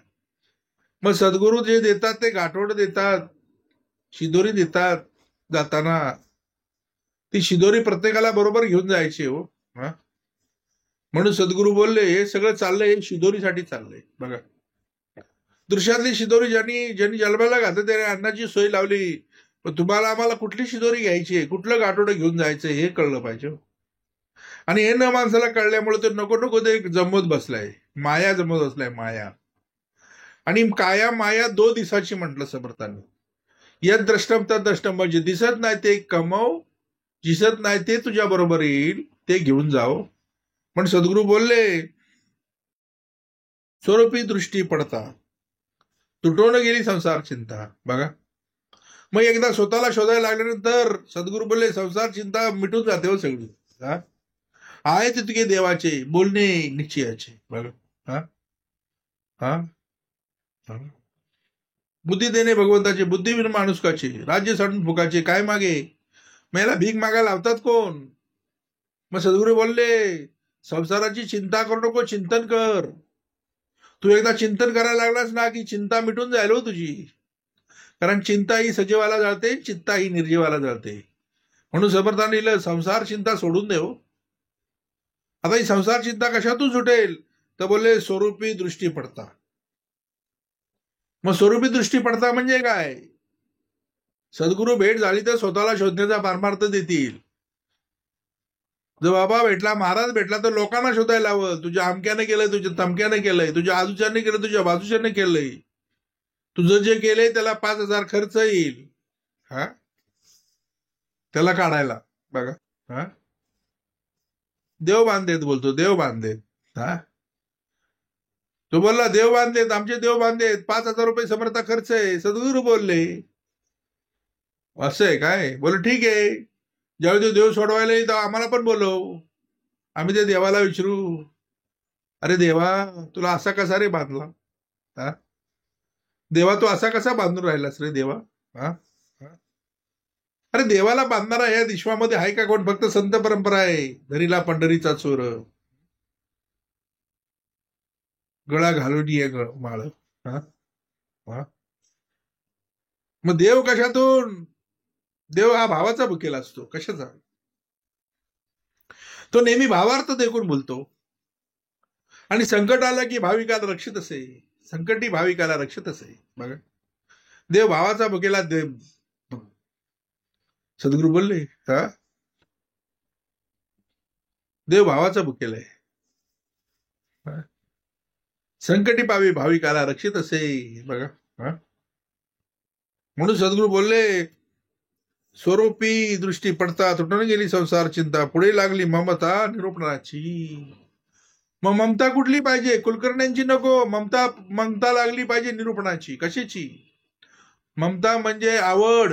मग सद्गुरू जे देतात ते गाठोड देतात, शिदोरी देतात. जाताना ती शिदोरी प्रत्येकाला बरोबर घेऊन जायची हो. म्हणून सद्गुरू बोलले, हे सगळं चाललंय हे शिदोरीसाठी चाललंय. बघा, दृश्यातली शिदोरी ज्यांनी जन्माला घातलं त्याने अन्नाची सोय लावली. पण तुम्हाला आम्हाला कुठली शिदोरी घ्यायची आहे, कुठलं गाठोडं घेऊन जायचं हे कळलं पाहिजे. आणि हे न माणसाला कळल्यामुळे ते नको नको ते जमत बसलाय, माया जमत बसलाय, माया. आणि काया माया 2 दिवसाची म्हटलं समर्थांनी. यद द्रष्टम तद द्रष्टम, म्हणजे दिसत नाही ते कमव, दिसत नाही ते तुझ्या बरोबर येईल, ते घेऊन जाओ. पण सद्गुरू बोलले, स्वरूपी दृष्टी पडता तुटवून गेली संसार चिंता. बघा, मग एकदा स्वतःला शोधायला लागल्यानंतर सद्गुरू बोलले, संसार चिंता मिटून जाते हो सगळी. आहे तितके देवाचे बोलणे निश्चयाचे. बघा, हा हा बुद्धी देणे भगवंताचे, बुद्धिवीर माणुसकाचे, राज्य साडून फुकाचे, काय मागे मला भीक मागायला लावतात कोण? मग सद्गुरू बोलले, संसाराची चिंता करू नको, चिंतन कर. तू एकदा चिंतन करायला लागलास ना की चिंता मिटून जाईल हो तुझी. कारण चिंता ही सजीवाला जाळते, चित्ता ही निर्जीवाला जाळते. म्हणून समर्थांनी लिहिलं, संसार चिंता सोडून देव. आता ही संसार चिंता कशातून सुटेल? तर बोलले, स्वरूपी दृष्टी पडता. मग स्वरूपी दृष्टी पडता म्हणजे काय? सद्गुरू भेट झाली तर स्वतःला शोधण्याचा पारमार्थ देतील. जर बाबा भेटला, महाराज भेटला तर लोकांना शोधायला हवं. तुझ्या अमक्याने केलंय, तुझ्या तमक्याने केलंय, तुझ्या आजूच्याने केलं, तुझ्या बाजूच्याने केलंय. तुझं जे केलंय त्याला 5,000 खर्च येईल त्याला काढायला. बघा, देव बांधेत बोलतो, देव बांधेत. तो बोलला, देव बांधलेत, आमचे देव बांधलेत, 5,000 रुपये समर्था खर्च आहे. सद्गुरू बोलले, असं आहे काय? बोल ठीक आहे, ज्यावेळी तो देव सोडवायला येईल आम्हाला पण बोलव, आम्ही ते देवाला विचारू, अरे देवा तुला असा कसा रे बांधला? देवा तू असा कसा बांधून राहिलास रे देवा? अरे देवाला बांधणारा या विश्वामध्ये आहे का कोण? फक्त संत परंपरा आहे. धरीला पंढरीचा चोर, गळा घालून ये माळ. मग देव कशातून? देव हा भावाचा भुकेला असतो. कशाचा? तो नेहमी भावार्थ देखून बोलतो. आणि संकट आलं की भाविकाला रक्षित असे, संकटी भाविकाला रक्षित असे. बघा, देव भावाचा भुकेला. सद्गुरू बोलले, देव भावाचा भुकेला आहे, संकटी पावी भाविकाला रक्षित असे. बघा, म्हणून सद्गुरू बोलले, स्वरूपी दृष्टी पडता तुटून गेली संसार चिंता, पुढे लागली ममता निरूपणाची. मग ममता कुठली पाहिजे? कुलकर्ण्यांची नको. ममता ममता लागली पाहिजे निरूपणाची. कशाची? ममता म्हणजे आवड.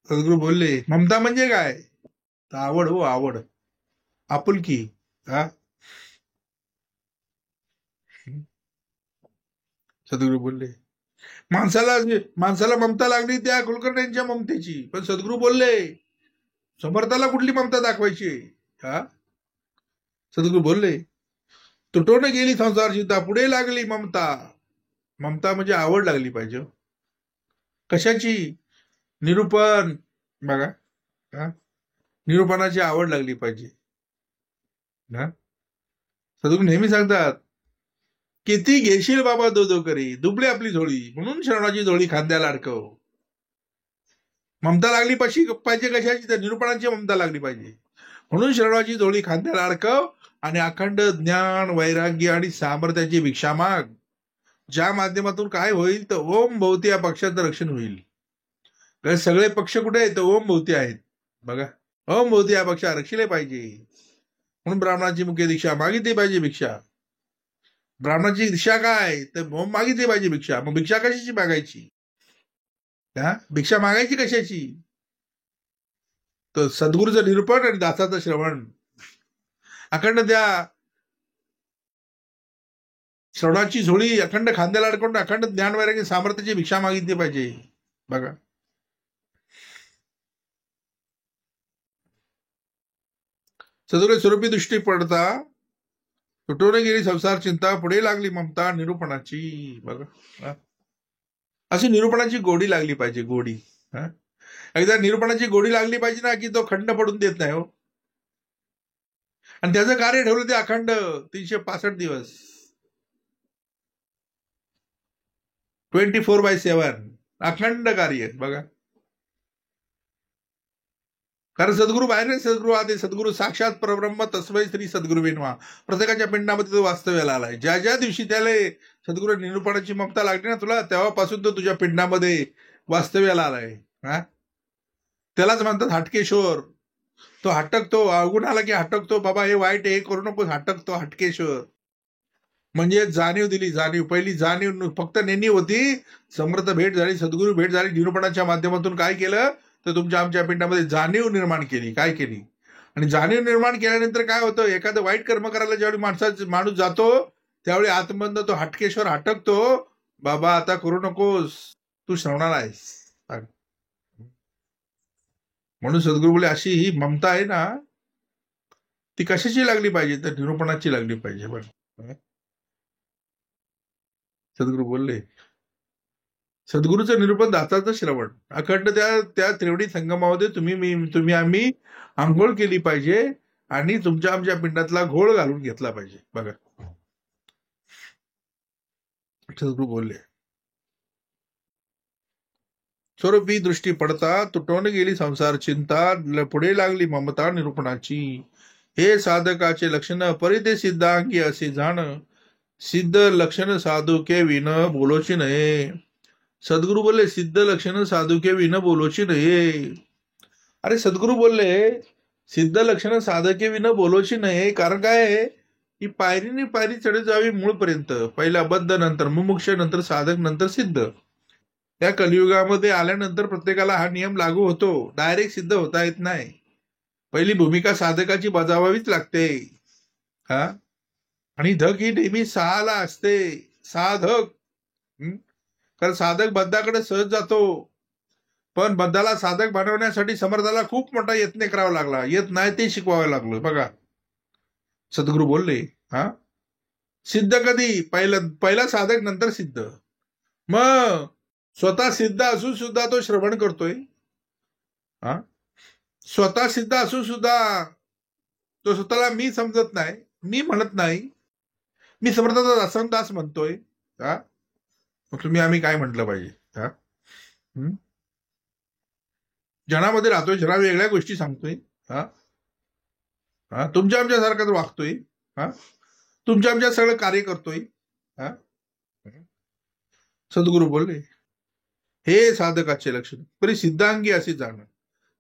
सद्गुरू बोलले ममता म्हणजे काय? आवड. हो, आवड, आपुलकी. हा, सद्गुरू बोलले माणसाला माणसाला ममता लागली त्या कुलकर्ण्यांच्या ममतेची. पण सद्गुरू बोलले समर्थाला कुठली ममता दाखवायची? हा, सद्गुरू बोलले तुटून गेली संसार चिंता, पुढे लागली ममता. ममता म्हणजे आवड लागली पाहिजे. कशाची? निरूपण. बघा, हा, निरूपणाची आवड लागली पाहिजे. हा, सद्गुरू नेहमी सांगतात किती घेशील बाबा दो दो करी, दुबळे आपली झोळी, म्हणून श्रवणाची झोळी खांद्याला अडकव. ममता लागली पाहिजे कशाची? तर निरूपणाची ममता लागली पाहिजे. म्हणून श्रवणाची झोळी खांद्याला अडकव आणि अखंड ज्ञान, वैराग्य आणि सामर्थ्याची भिक्षा माग. ज्या माध्यमातून काय होईल तर ओम भोवती या पक्षाचं रक्षण होईल. कारण सगळे पक्ष कुठे आहेत? ओम भोवती आहेत. बघा, ओम भोवती या पक्षा रक्षिले पाहिजे. म्हणून ब्राह्मणाची मुख्य दीक्षा मागितली पाहिजे भिक्षा. ब्राह्मणाची दीक्षा काय? तर ओम मागितली पाहिजे भिक्षा. मग भिक्षा कशाची मागायची? हा, भिक्षा मागायची कशाची? तर सद्गुरूचं निरूपण आणि दासाचं श्रवण. अखंड त्या श्रवणाची झोळी अखंड खांद्याला अडकून अखंड ज्ञान वैराग्य सामर्थ्याची भिक्षा मागितली पाहिजे. बघा, सद्गुरू स्वरूपी दृष्टी पडता तुटून गेली संसार चिंता, पुढे लागली ममता निरूपणाची. बघा, हा, अशी निरूपणाची गोडी लागली पाहिजे. गोडी. हा, एकदा निरूपणाची गोडी लागली पाहिजे ना की तो खंड पडून देत नाही. हो, आणि त्याचं कार्य ठेवलं ते अखंड 365 दिवस, 24/7 अखंड कार्य. बघा, कारण सद्गुरू बाहेर नाही, सद्गुरू आते. सद्गुरू साक्षात परब्रह्म तस्मै श्री सद्गुरू विनवा. प्रत्येकाच्या पिंडामध्ये तो वास्तव्याला आलाय. ज्या ज्या दिवशी त्याला सद्गुरू निरूपणाची ममता लागली ना तुला, तेव्हापासून तो तुझ्या पिंडामध्ये वास्तव्याला आलाय. हा, त्यालाच म्हणतात हटकेश्वर. तो हटकतो, अवगुण आला की हटकतो. बाबा हे वाईट आहे, हे करू नको, हटकतो. हटकेश्वर म्हणजे जाणीव दिली. जाणीव, पहिली जाणीव फक्त नेणी होती. समर्थ भेट झाली, सद्गुरू भेट झाली. निरूपणाच्या माध्यमातून काय केलं तर तुमच्या आमच्या पिंडामध्ये जाणीव निर्माण केली. काय केली? आणि जाणीव निर्माण केल्यानंतर काय होतं? एखादं वाईट कर्म करायला ज्यावेळी माणूस जातो त्यावेळी आतमधनं तो हटकेश्वर हटकतो. बाबा आता करू नकोस, तू श्रवणाला आहेस. म्हणून सद्गुरू बोले अशी ही ममता आहे ना, ती कशाची लागली पाहिजे? तर निरूपणाची लागली पाहिजे. बरं, सद्गुरू बोलले सद्गुरूचं निरूपण दाताचं श्रवण अखंड त्या त्या त्रिवेणी संगमामध्ये तुम्ही आम्ही आंघोळ केली पाहिजे आणि तुमच्या आमच्या पिंडातला घोळ घालून घेतला पाहिजे. बघा, सद्गुरू बोलले स्वरूपी दृष्टी पडता तुटून गेली संसार चिंता, पुढे लागली ममता निरूपणाची. हे साधकाचे लक्षण परिते सिद्धांगी असे जाण, सिद्ध लक्षण साधुके विन बोलोची नये. सद्गुरू बोलले सिद्ध लक्षण साधुके विन बोलोची नये. अरे सद्गुरू बोलले सिद्ध लक्षण साधके विन बोलोची नये. कारण काय आहे? ही पायरीने पायरी चढत जावी मूळपर्यंत. पहिला बद्ध, नंतर मुमुक्ष, नंतर साधक, नंतर सिद्ध. त्या कलियुगामध्ये आल्यानंतर प्रत्येकाला हा नियम लागू होतो. डायरेक्ट सिद्ध होता येत नाही. पहिली भूमिका साधकाची बजावावीच लागते. हा, आणि धक ही नेहमी 6ला असते. साधक. कारण साधक बद्धाकडे सहज जातो, पण बद्धाला साधक बनवण्यासाठी समर्थाला खूप मोठा यत्न करावा लागला. येत नाही ते शिकवावं लागलं. बघा, सद्गुरू बोलले हा, सिद्ध कधी? पहिला साधक, नंतर सिद्ध. मग स्वतः सिद्ध असून सुद्धा तो श्रवण करतोय. हा, स्वतः सिद्ध असून सुद्धा तो स्वतःला मी समजत नाही, मी म्हणत नाही, मी समर्थाचा दास म्हणतोय. हा, मग तुम्ही आम्ही काय म्हटलं पाहिजे? हा, जनामध्ये राहतोय, जना वेगळ्या गोष्टी सांगतोय. हा, हा, तुमच्या आमच्यासारखाच वागतोय. हा, तुमच्या आमच्या सगळं कार्य करतोय. हा, सद्गुरू बोलले हे साधकाचे लक्षण परी सिद्धांगी असे जाणं.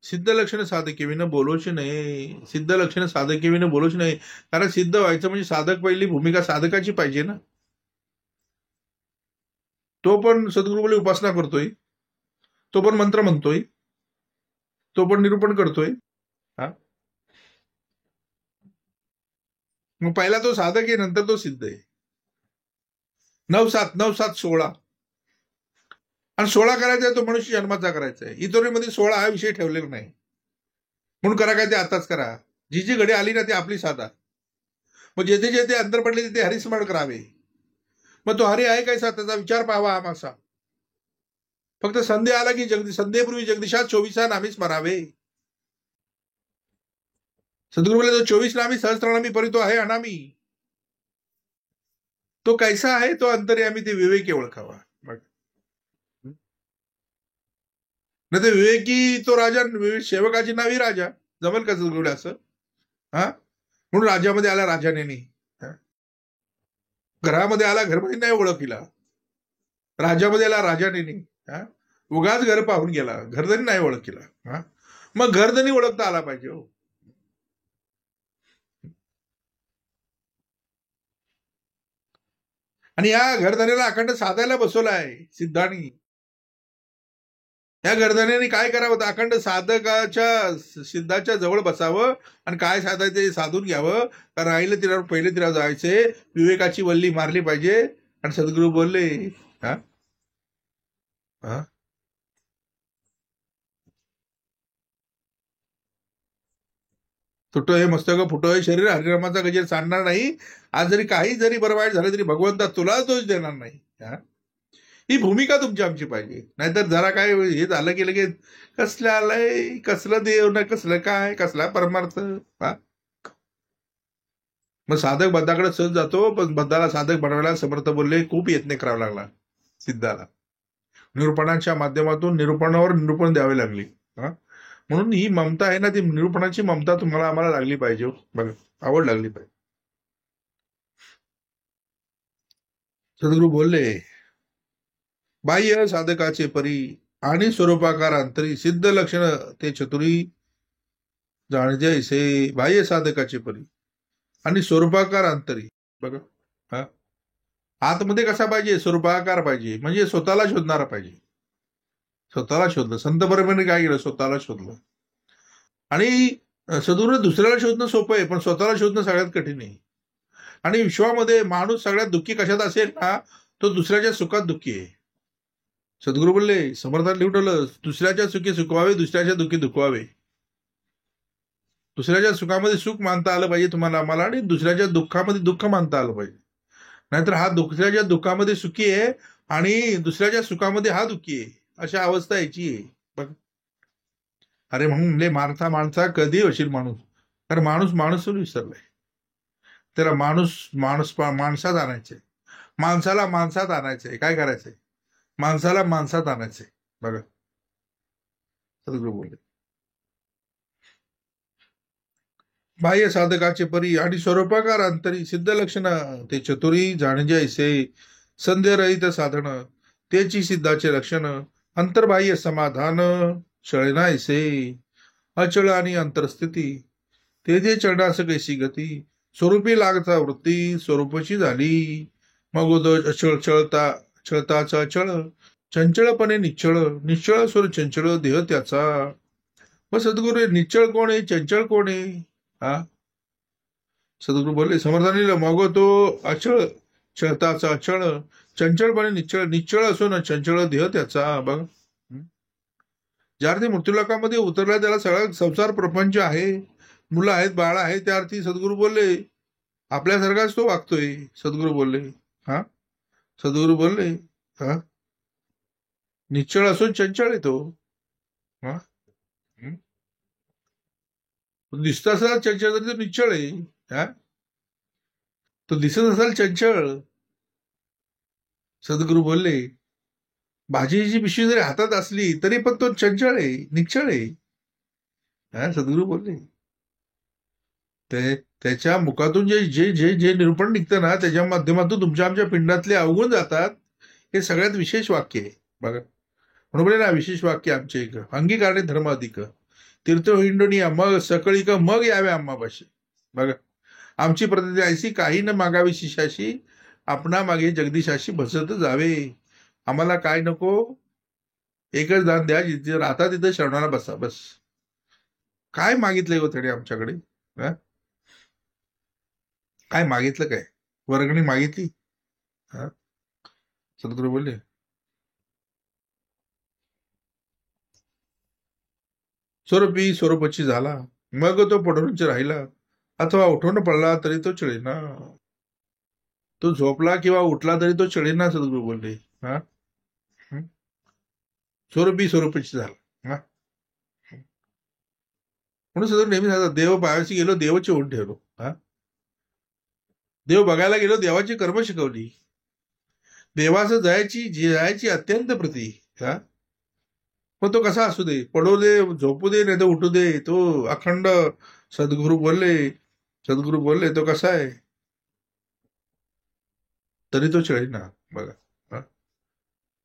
सिद्ध लक्षण साधकेविनं बोलोच नाही. सिद्ध लक्षण साधकेविनं बोलोच नाही. कारण सिद्ध व्हायचं म्हणजे साधक पहिली भूमिका साधकाची पाहिजे ना. तो पण सद्गुरू बोले उपासना करतोय, तो पण मंत्र म्हणतोय, तो पण निरूपण करतोय. हा, मग पहिला तो साधक आहे, नंतर तो सिद्ध आहे. 9-7 9-7 16 आणि 16 करायचा आहे तो मनुष्य जन्माचा करायचा आहे. इतोरीमध्ये 16 हा विषय ठेवलेला नाही. म्हणून करा काय ते आताच करा. जी जी घडी आली ना ती आपली साधा. मग जेथे जेथे अंतर पडले तिथे हरिस्मरण करावे. मग तो हरी आहे काय त्याचा विचार पाहावा हा मासा. फक्त संध्या आला की संध्येपूर्वी जगदीशात 24 नामी स्मरावे. सद्गुरू बोले तो 24 नामी सहस्त्रनामी परी तो आहे अनामी. तो कैसा आहे तो अंतर्यामी ते विवेकी ओळखावा. नाही ते विवेकी तो राजा, सेवकाची नावी राजा. जमेल का सद्गुरू असं? हा, म्हणून राज्यामध्ये आला राजाने नाही. घरामध्ये आला घरमध्ये नाही ओळखीला. राज्यामध्ये आला राजाने नाही. हा, उगाच घर पाहून गेला, घरधनी नाही ओळखीला. हा, मग घरधनी ओळखता आला पाहिजे हो. आणि या घरधनीला अखंड साधायला बसवला आहे सिद्धांनी. या घरधनीने काय करावं? अखंड साधकाच्या सिद्धाच्या जवळ बसावं आणि काय साधायचं ते साधून घ्यावं. कारण राहिलं तिला पहिले तिला जायचे, विवेकाची वल्ली मारली पाहिजे. आणि सद्गुरू बोलले हा हा तुटो हे मस्तक फुटो हे शरीर हरिनामाचा गजेर सांडणार नाही. आज जरी काही जरी बरं वाईट झालं तरी भगवंता तुला दोष देणार नाही. ही भूमिका तुमची आमची पाहिजे. नाहीतर जरा काय हे झालं की लगेच कसलं आलंय, कसलं देव ना कसलं काय, कसला परमार्थ. मग साधक बद्धाकडे सहज जातो, पण बद्धाला साधक बनवायला समर्थ बोलले खूप यत्न करावा लागला सिद्धाला. निरूपणाच्या माध्यमातून निरूपणावर निरूपण द्यावे लागले. म्हणून ही ममता आहे ना, ती निरूपणाची ममता तुम्हाला आम्हाला लागली पाहिजे. बघा, आवड लागली पाहिजे. सद्गुरू बोलले बाह्य साधकाचे परी आणि स्वरूपाकार अंतरी सिद्ध लक्षण ते चतुरी जाणजे ऐसे. बाह्य साधकाचे परी आणि स्वरूपाकार अंतरी. बघा, हा, आतमध्ये कसा पाहिजे? स्वरूपाकार पाहिजे, म्हणजे स्वतःला शोधणारा पाहिजे. स्वतःला शोधलं. संत परमेने काय केलं? स्वतःला शोधलं. आणि सद्गुरू दुसऱ्याला शोधणं सोपं आहे, पण स्वतःला शोधणं सगळ्यात कठीण आहे. आणि विश्वामध्ये माणूस सगळ्यात दुःखी कशात असेल ना, तो दुसऱ्याच्या सुखात दुःखी आहे. सद्गुरू बोलले, समर्थात लिहून ठेवलं, दुसऱ्याच्या सुखी सुखवावे, दुसऱ्याच्या दुःखी दुखवावे. दुसऱ्याच्या सुखामध्ये सुख मानता आलं पाहिजे तुम्हाला आम्हाला, आणि दुसऱ्याच्या दुःखामध्ये दुःख मानता आलं पाहिजे. नाहीतर हा दुसऱ्याच्या दुःखामध्ये सुखी आहे आणि दुसऱ्याच्या सुखामध्ये हा दुःखी आहे, अशा अवस्था याची आहे. बघ, अरे म्हणून माणसा कधी होशील माणूस? कारण माणूस विसरलाय. त्याला माणसात आणायचंय, माणसाला माणसात आणायचंय. काय करायचंय? माणसाला माणसात आणायचंय. बघा, सद्गुरू बोलले बाह्य साधकाचे परी आणि स्वरूपाकार अंतरी सिद्ध लक्षण ते चतुरी जाणजे ऐसे. संदेह रहित साधन त्याची सिद्धाचे लक्षण. अंतर्बाह्य समाधान चळना ऐसे. अचळ आणि अंतरस्थिती ते जे चढणास कैसी गती. स्वरूपी लागता वृत्ती स्वरूपची झाली. मग अचळ छळताचा चळ. चंचळपणे निश्चळ स्वर चंचळ देह त्याचा. मग सद्गुरू निश्चळ कोण आहे, चंचळ कोण आहे? हा, सद्गुरू बोलले समर्थाने मग तो अचळ छळताचा अचळ, चंचळपणे निश्चळ असून चंचळ देह त्याचा. बघ, ज्या अर्थी मृत्यूलोकामध्ये उतरला त्याला सगळा संसार प्रपंच आहे, मुलं आहेत, बाळ आहेत, त्या अर्थी सद्गुरू बोलले आपल्यासारखाच तो वागतोय. सद्गुरू बोलले हा, सद्गुरू बोलले हा, निश्चळ असून चंचळ येतो. हा, दिसत असाल चंचळ तरी तो निश्चळ आहे. हा, तो दिसत असाल चंचळ. सद्गुरू बोलले भाजीची पिशवी जरी हातात असली तरी पण तो चंचळ आहे, निश्चळ आहे. हा, सद्गुरू बोलले त्याच्या मुखातून जे जे जे जे निरूपण निघतं ना, त्याच्या माध्यमातून तुमच्या आमच्या पिंडातले अवगुण जातात. हे सगळ्यात विशेष वाक्य आहे. बघा, म्हणून ना विशेष वाक्य आमचे एक अंगीकारणे धर्म अधिक. तीर्थ हिंडोनिया मग सकळी का मग यावे आम्हापाशी. बघा, आमची प्रतिज्ञा ऐसी, काही न मागावी शिष्याशी, आपणा मागे जगदीशाशी भसत जावे. आम्हाला काय नको, एकच दान द्या, जिथे राहता तिथे शरणाला बसा, बस. काय मागितलंय हो त्याने आमच्याकडे? काय मागितलं? काय वर्गणी मागितली? हा? सद्गुरू बोलले, स्वरूपी स्वरूपची झाला, मग तो पडूनच राहिला, अथवा उठून पडला तरी तो चळेना. तो झोपला किंवा उठला तरी तो चळेना, सद्गुरू बोलले. हा, स्वरूपी स्वरूपची झाला. हा, म्हणून सद्गुरू नेहमी सांगतात, देव पायाशी गेलो, देवाची होऊन ठेवलो. हा, देव बघायला गेलो, देवाची कर्म शिकवली. देवाचं जायची अत्यंत प्रीती. हा, मग तो कसा असू दे, पडू दे, झोपू दे, नाही तर उठू दे, तो अखंड. सद्गुरू बोलले, सद्गुरू बोलले, तो कसा आहे तरी तो चळेना. बघा, हा?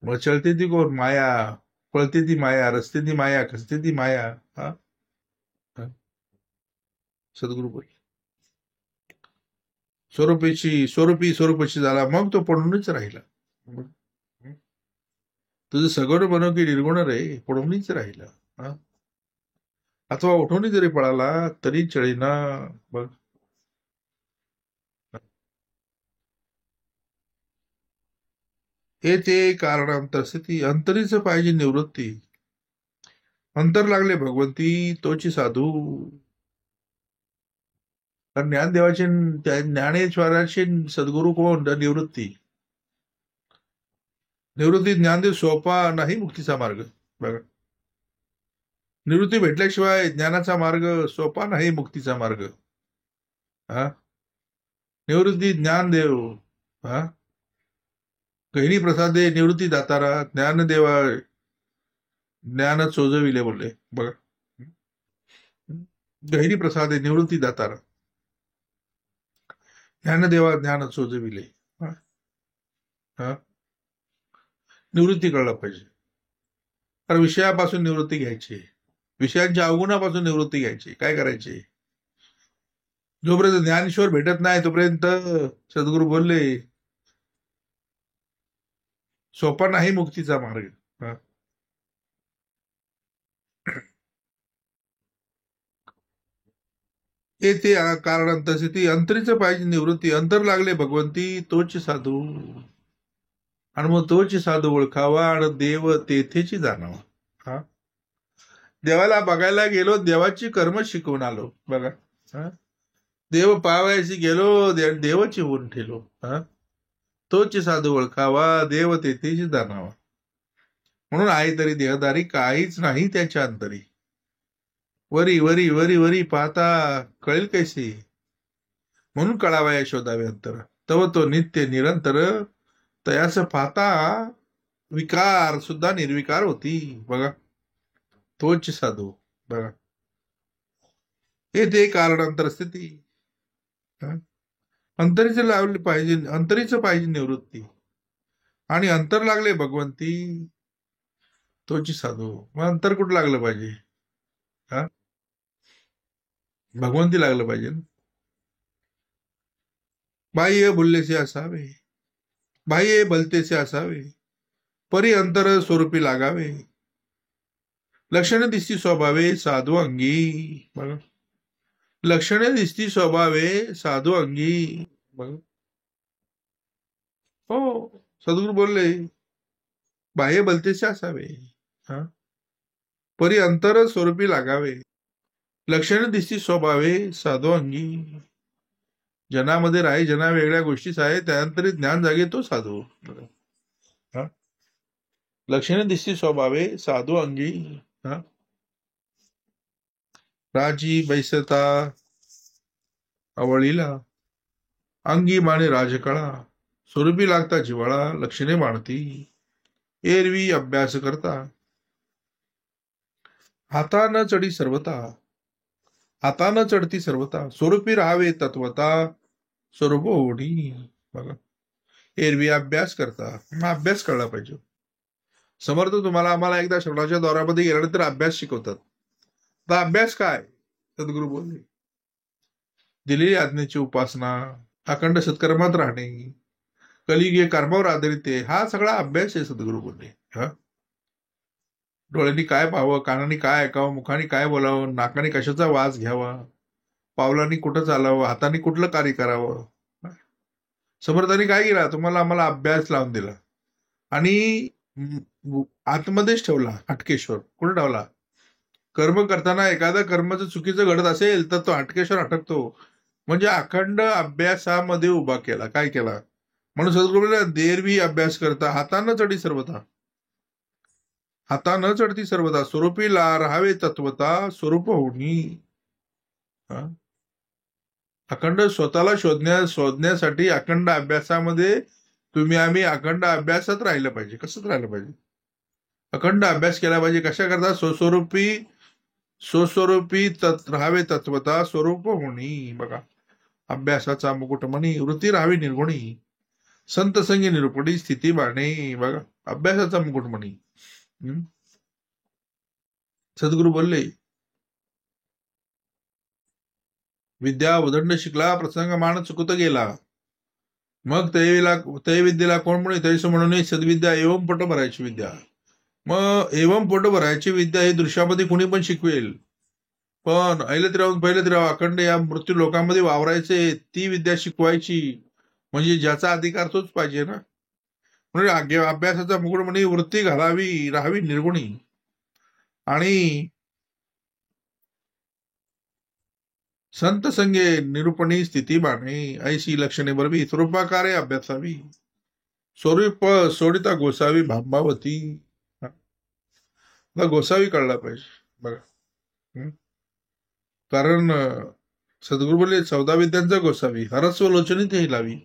मग चळते ती कोण? माया. पळते ती माया, रस्ते ती माया, खसते ती माया. हा, हा? सद्गुरू बोलले, स्वरूपी स्वरूपाची झाला, मग तो पडूनच राहिला. तुझं सगुण बनव की निर्गुण रे, पडूनच राहिला. हा? अथवा उठून जरी पळाला तरी चळेना. बघ, हे ते कारणांतर स्थिती, अंतरीच पाहिजे निवृत्ती. अंतर लागले भगवंती, तोची साधू. कारण ज्ञानदेवाचे, त्या ज्ञानेश्वराचे सद्गुरू कोण? निवृत्ती. निवृत्ती ज्ञानदेव सोपा नाही मुक्तीचा मार्ग. बघा, निवृत्ती भेटल्याशिवाय ज्ञानाचा मार्ग सोपा नाही, मुक्तीचा मार्ग. हा, निवृत्ती ज्ञानदेव. हा, गहिनी प्रसादे निवृत्ती दातारा, ज्ञानदेवा ज्ञान चोजविले बोलले. बघा, गहिनी प्रसादे निवृत्ती दातारा, ज्ञानदेवा ज्ञान चोजविले. हा, हा? निवृत्ती कळलं पाहिजे. कारण विषयापासून निवृत्ती घ्यायची, विषयांच्या अवगुणापासून निवृत्ती घ्यायची. काय करायची? जोपर्यंत ज्ञानेश्वर भेटत नाही तोपर्यंत सद्गुरू बोलले, सोपा नाही मुक्तीचा मार्ग. हा? ते कारणांतर ती अंतरीच पाहिजे निवृत्ती. अंतर लागले भगवंती, तोच साधू. आणि मग तोच साधू ओळखावा, आणि देव तेथेची जाणावा. हा, देवाला बघायला गेलो, देवाची कर्म शिकवून आलो. बघा, हा? देव पावायची गेलो, देवाची होऊन ठेलो. हा, तोच साधू ओळखावा, देव तेथेची जाणावा. म्हणून आहे तरी देहदारी, काहीच नाही त्याच्या अंतरी. वरी वरी वरी वरी पाहता कळेल कैसे, म्हणून कळावा या शोधावे अंतर. तव तो नित्य निरंतर, तयास पाहता विकार सुद्धा निर्विकार होती. बघा, तोच साधू. बघा, हे ते कारणांतर स्थिती. अंतरीच लावली पाहिजे, अंतरीच पाहिजे निवृत्ती. आणि अंतर लागले भगवंती, तोच साधू. मग अंतर कुठं लागलं पाहिजे? हा, भगवंती लागलं पाहिजे. बाह्य भुल्लेसे असावे, बाह्य भलतेसे असावे, परी अंतर स्वरूपी लागावे, लक्षणे दिसती स्वभावे साधू अंगी. बघा, लक्षणे दिसती स्वभावे साधू अंगी. बघा, हो, सद्गुरू बोलले, बाह्य भलतेसे असावे, हा, परी अंतर स्वरूपी लागावे, लक्षणे दिसती स्वभावे साधू अंगी. जनामध्ये राही, जना वेगळ्या गोष्टीच आहे, त्यानंतरी ज्ञान जागे तो साधू. हा, लक्षणे दिसती स्वभावे साधू अंगी. हा, राजी बैसता आवळीला, अंगी माने राजकळा, स्वरूपी लागता जिवाळा, लक्षणे मानती एरवी अभ्यास करता, हाता न चढी सर्वता, हाता न चढती सर्वता, स्वरूपी राहावे तत्वता, स्वरूप ओढी. बघा, एरवी अभ्यास करता. मग अभ्यास कळला पाहिजे. समर्थ तुम्हाला आम्हाला एकदा श्रवणाच्या दौऱ्यामध्ये गेल्यानंतर अभ्यास शिकवतात. आता अभ्यास काय? सद्गुरू बोलले, दिलेली आज्ञेची उपासना, अखंड सत्कर्मात राहणे, कलिगे कर्मावर आधारित आहे, हा सगळा अभ्यास आहे. सद्गुरू बोलले, हा डोळ्यांनी काय पाहावं, कानाने काय ऐकावं, मुखाने काय बोलावं, नाकाने कशाचा वास घ्यावा, पावलांनी कुठं चालावं, हाताने कुठलं कार्य करावं. समर्थांनी काय केला? तुम्हाला आम्हाला अभ्यास लावून दिला आणि आतमध्येच ठेवला. हटकेश्वर कुठे ठेवला? कर्म करताना एखादा कर्माचं चुकीचं घडत असेल तर तो हटकेश्वर अटकतो. म्हणजे अखंड अभ्यासामध्ये उभा केला. काय केला? म्हणून सद्गुरू देरवी अभ्यास करता हातानं चढी सर्वथा, हातानं चढती सर्वथा, स्वरूपीला राहावे तत्वता स्वरूप होणी. अखंड स्वतःला शोधण्यासाठी अखंड अभ्यासामध्ये तुम्ही आम्ही अखंड अभ्यासात राहिलं पाहिजे. कसंच राहिलं पाहिजे? अखंड अभ्यास केला पाहिजे. कशा करता? स्वस्वरूपी राहावे तत्वता स्वरूप होणी. बघा, अभ्यासाचा मुकुटमणी, वृत्ती राहावी निर्गुणी, संत संगी निरुपणी स्थिती बाणे. बघा, अभ्यासाचा मुकुटमणी. सद्गुरू बोलले, विद्या उदंड शिकला, प्रसंग मान चुकत गेला. मग तय विद्येला कोण म्हणे? तैस म्हणून सद्विद्या एवं पोट भरायची विद्या. मग एवं पोट भरायची विद्या ही दृश्यामध्ये कुणी पण शिकवेल, पण ऐलत राहून अखंड या मृत्यू लोकांमध्ये वावरायचे, ती विद्या शिकवायची. म्हणजे ज्याचा अधिकार तोच पाहिजे ना. म्हणजे अभ्यासाचा मुकुट म्हणजे वृत्ती घालावी, राहावी निर्गुणी, आणि संत संगे निरूपणी स्थिती बाणे, ऐशी लक्षणे बरवी स्वरूपाकारे अभ्यासावी, स्वरूप सोडिता गोसावी भांबावती. गोसावी कळला पाहिजे. बघा, कारण सद्गुरू बोलले, 14 विद्यांचा गोसावी, हरस्व लोचनी ते लावी,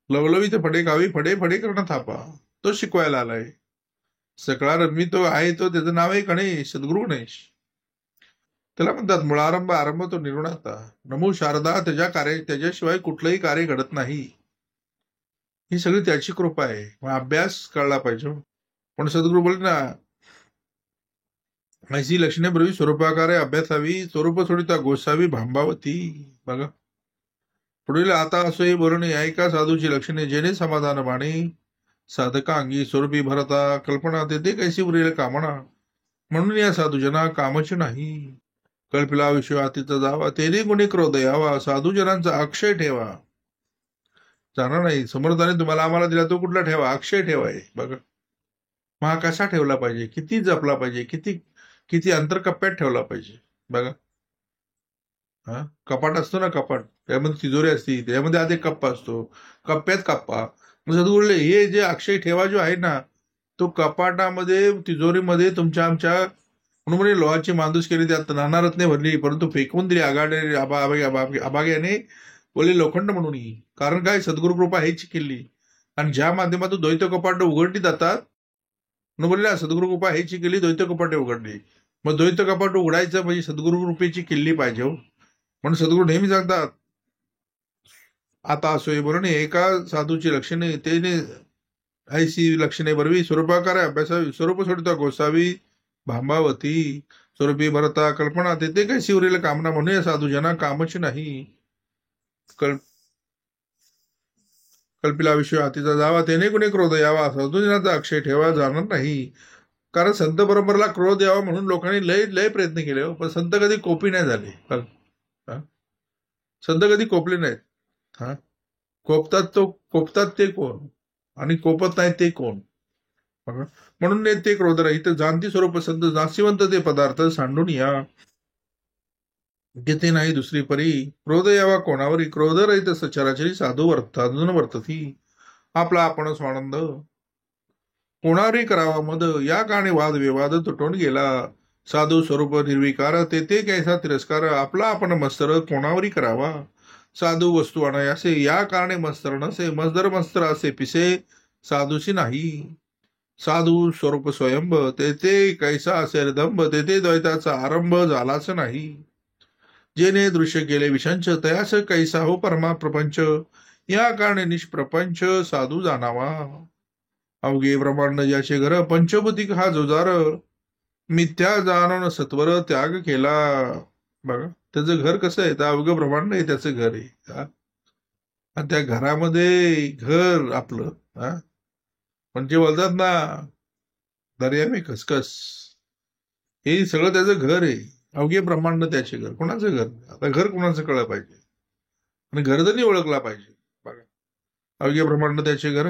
लवलवी ते फडे गावी, फडे फडे करणं थापा. तो शिकवायला आलाय. सगळा रम्मी तो आहे, तो त्याचं नाव आहे गणेश, सद्गुरू गणेश. त्याला म्हणतात मुळारंभ आरंभ तो निर्गुणाता. नमो शारदा, त्याच्याशिवाय कुठलंही कार्य घडत नाही. ही सगळी त्याची कृपा आहे. मग अभ्यास कळला पाहिजे. पण सद्गुरू बोलले ना, ऐशी लक्षणे ब्रवी स्वरूपाकारे अभ्यासावी, स्वरूप सोडिता गोसावी भांबावती. बघा, पुढील आता असोही बोलणे, ऐका साधूची लक्षणे, जेणे समाधान बाणे, साधका अंगी स्वरूपी भरता, कल्पना ते कैसी उरेल कामना. म्हणून या साधूजना कामच नाही, कल्पिला विषय आतीचा जावा, तेने गुणी क्रोध यावा, साधूजनांचा अक्षय ठेवा. जाणार नाही. समर्थाने तुम्हाला आम्हाला दिला तो कुठला ठेवा? अक्षय ठेवाय. बघा, मग हा कसा ठेवला पाहिजे, किती जपला पाहिजे, किती किती अंतरकप्प्यात ठेवला पाहिजे. बघा, कपाट असतो ना, कपाट, त्यामध्ये तिजोरी असते, त्यामध्ये आधी कप्पा असतो, कप्प्यात कप्पा. सद्गुरूले हे जे अक्षय ठेवा जो आहे ना, तो कपाटामध्ये तिजोरीमध्ये तुमच्या आमच्या म्हणून म्हणे लोहाची मांदूस केली, त्यात नानारत्ने भरली, परंतु फेकून दिली अभाग्याने, बोले लोखंड म्हणून. कारण काय? सद्गुरू कृपा हेच केली, आणि ज्या माध्यमातून द्वैत कपाट उघडली जातात, म्हणून बोलले सद्गुरू कृपा हेच केली, द्वैत कपाटे उघडली. मग द्वैत कपाट उघडायचं म्हणजे सद्गुरू कृपेची किल्ली पाहिजे. म्हणून सद्गुरू नेहमी सांगतात, आता असोय बरोबर एका साधूची लक्षणे, तेने ऐशी लक्षणे बरवी स्वरूपाकार अभ्यासावी, स्वरूप सोडिता गोसावी भांबावती, स्वरूपी भरता कल्पना ते काही शिवरेल कामना. म्हणून या साधूजना कामच नाही, कल्पिला विषय हातीचा जावा, त्याने कुणी क्रोध यावा, साधूजनाचा अक्षय ठेवा जाणार नाही. कारण संत बरोबरला क्रोध यावा म्हणून लोकांनी लय लय प्रयत्न केले, पण संत कधी कोपी नाही झाले. संत कधी कोपले नाहीत. कोपतात ते कोण, आणि कोपत नाही ते कोण? म्हणून ते क्रोध राहीत जाणती स्वरूप संत, नाशिवंत ते पदार्थ सांडून या, घेते नाही दुसरी परी. क्रोध यावा कोणावरी, क्रोध रहित सचराचरी साधू वर्तती, आपला आपण स्वानंद कोणावरी करावा मद. या कारणे वाद विवाद तुटून गेला, साधू स्वरूप निर्विकार, ते कैसा तिरस्कार, आपला आपण मस्तर कोणावरी करावा. साधू वस्तू अनायासे, या कारणे मस्तर नसे, मजदर मस्तर असे पिसे साधूशी नाही. साधू स्वरूप स्वयंभ, ते कैसा असेल दंभ, ते द्वैताचा आरंभ झालाच नाही. जेने दृश्य केले विषंच, तयास कैसा हो परमा प्रपंच, या कारणे निष्प्रपंच साधू जाणावा. अवघे ब्रह्मांड ज्याचे घर, पंचभूतिक हा जोजार, मिथ्या जाणून सत्वर त्याग केला. बघा त्याचं घर कसं आहे, तर अवघं ब्रह्मांड आहे त्याचं घर आहे. हा? आणि त्या घरामध्ये घर आपलं, हा, म्हणजे बोलतात ना, दर्या में खसखस, हे सगळं त्याचं घर आहे. अवघे ब्रह्मांड त्याचे घर. कोणाचं घर? आता घर कोणाचं कळलं पाहिजे आणि घर तरी ओळखला पाहिजे. बघा, अवघे ब्रह्मांड त्याचे घर.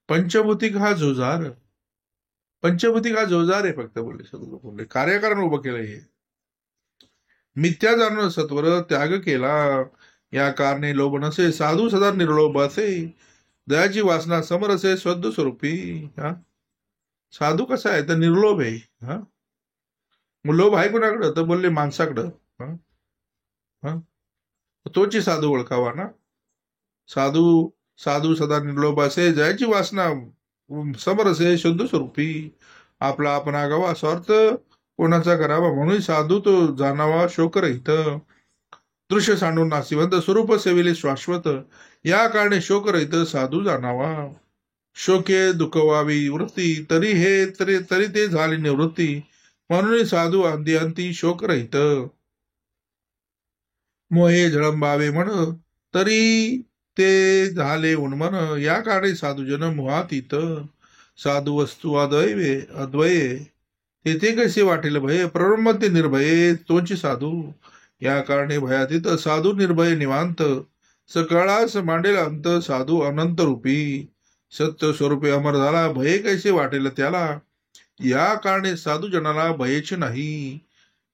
पंचभौतिक हा झुजार, पंचभौतिक हा झुजार आहे फक्त, बोलले सद्गुरू बोलले. कार्यकारण उभं केलं हे. मिथ्या जाणून सत्वर त्याग केला, या कारणे लोभ नसे, साधू सदा निर्लोभ असे, दयाची वासना समर असे स्वद स्वरूपी. हा, साधू कसा आहे तर निर्लोभ आहे. हा, मग लोभ आहे कुणाकडं, तर बोलले माणसाकडं. हा, हा, तोची साधू ओळखावा ना. साधू, साधू सदा निर्लोभ असे, जयाची वासना समर असे शुद्ध स्वरूपी. आपला आपण आगावा, स्वार्थ कोणाचा करावा, म्हणून साधू तो जाणावा शोकरहित. दृश्य सांडून नासिवंत, स्वरूप सेविले शाश्वत, या कारणे शोकरहित साधू जाणावा. शोके दुखवावी वृत्ती, तरी ते झाली निवृत्ती, म्हणून साधू अंती अंती शोकरहित. मोहे झळंबावे म्हण, तरी ते झाले उन्मन, या कारणे साधूजन मोहातीत. साधू वस्तू अद्वये अद्वये, तेथे कसे वाटेल भय, प्रब्रह्म ते निर्भये तोची साधू. या कारणे भयातीत साधू निर्भय निवांत, सकळास मांडेल अंत साधू अनंत रूपी. सत्य स्वरूपे अमर झाला, भय कैसे वाटेल त्याला, या कारणे साधू जनाला भयेचे नाही.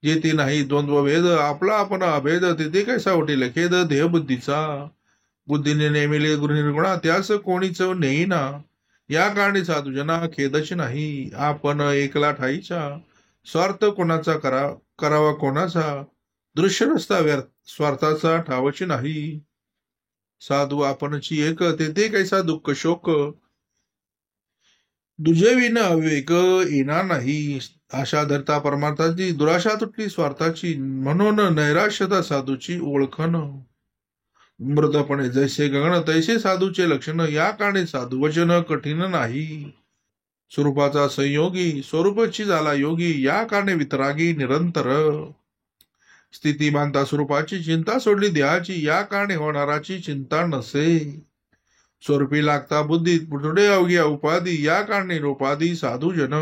जेथे नाही द्वंद्व भेद, आपला आपण अभेद, तेथे कैसा वाटेल खेद देहबुद्धीचा. बुद्धीने नेमिले निर्गुणा, त्यास कोणीच नेईना, या कारणे साधूजना खेदच नाही. आपण एकला ठाईचा, स्वार्थ कोणाचा करावा कोणाचा, दृश्य रस्ता व्यर्थ स्वार्थाचा ठावची नाही. साधू आपणची एक, तेथे कैसा दुःख शोक, दुजे विन अविवेक येणार नाही. आशा धरता परमार्थाची, दुराशा तुटली स्वार्थाची, म्हणून नैराश्यता साधूची ओळखण. मृतपणे जैसे गगन तैसे साधूचे लक्षण, या कारणे साधू वचन कठीण नाही. स्वरूपाचा संयोगी, स्वरूपची झाला योगी, या कारणे वितरागी निरंतर. स्थिती मानता स्वरूपाची, चिंता सोडली देहाची, या कारणे होणाराची चिंता नसे. स्वरूपी लागता बुद्धीत पुढे अवघ्या उपाधी, या कारणे रोपादी साधू जन.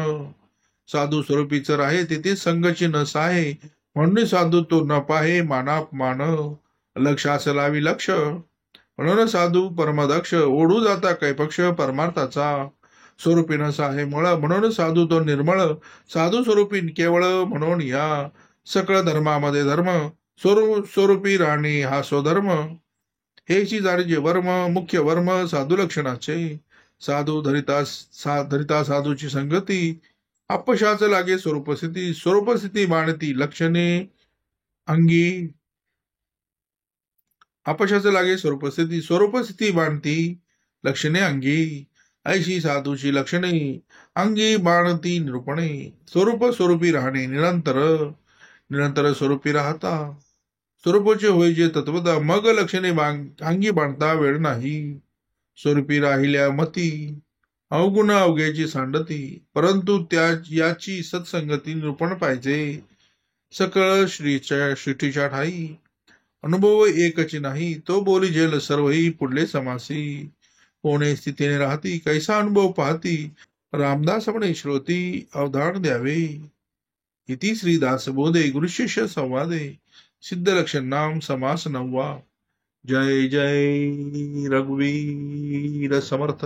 साधू स्वरूपीच राहे, तेथे संगची नस आहे, म्हणून साधू तो न पाहे मानापमान. लक्षास लावी लक्ष, म्हणून साधू परमदक्ष, ओढू जाता कैपक्ष परमार्थाचा. स्वरूपी नस आहे मळ, म्हणून साधू तो निर्मळ, साधू स्वरूपी केवळ म्हणून या. सकळ धर्मामध्ये धर्म, स्वरूपी राहणे हा स्वधर्म, हेची जाणीजे वर्म, मुख्य वर्म साधू लक्षणाचे. साधू धरिता साधूची संगती, अपशाच लागे स्वरूपस्थिती, स्वरूपस्थिती मानती लक्षणे अंगी. अपशाच लागे स्वरूपस्थिती, स्वरूपस्थिती बाणती लक्षणे अंगी. ऐशी साधूची लक्षणे अंगी बाणती निरूपणे. स्वरूपी राहणे निरंतर, निरंतर स्वरूपी राहता. स्वरूपाचे होय जे तत्वता, मग लक्षणे अंगी बांधता वेळ नाही. स्वरूपी राहिल्या मती, अवगुण अवघ्याची सांडती, परंतु याची सत्संगती निरूपण पाहिजे. सकळ सृष्टीच्या ठाई, अनुभव एकची नाही, तो बोली झेल सर्वही पुढले समासी. कोणे स्थितीने राहती, कैसा अनुभव पाहती, रामदास म्हणे श्रोती अवधान द्यावे. इति श्री दासबोधे गुरुशिष्य संवादे, सिद्ध लक्षण नाम समास 9. जय जय रघुवीर समर्थ.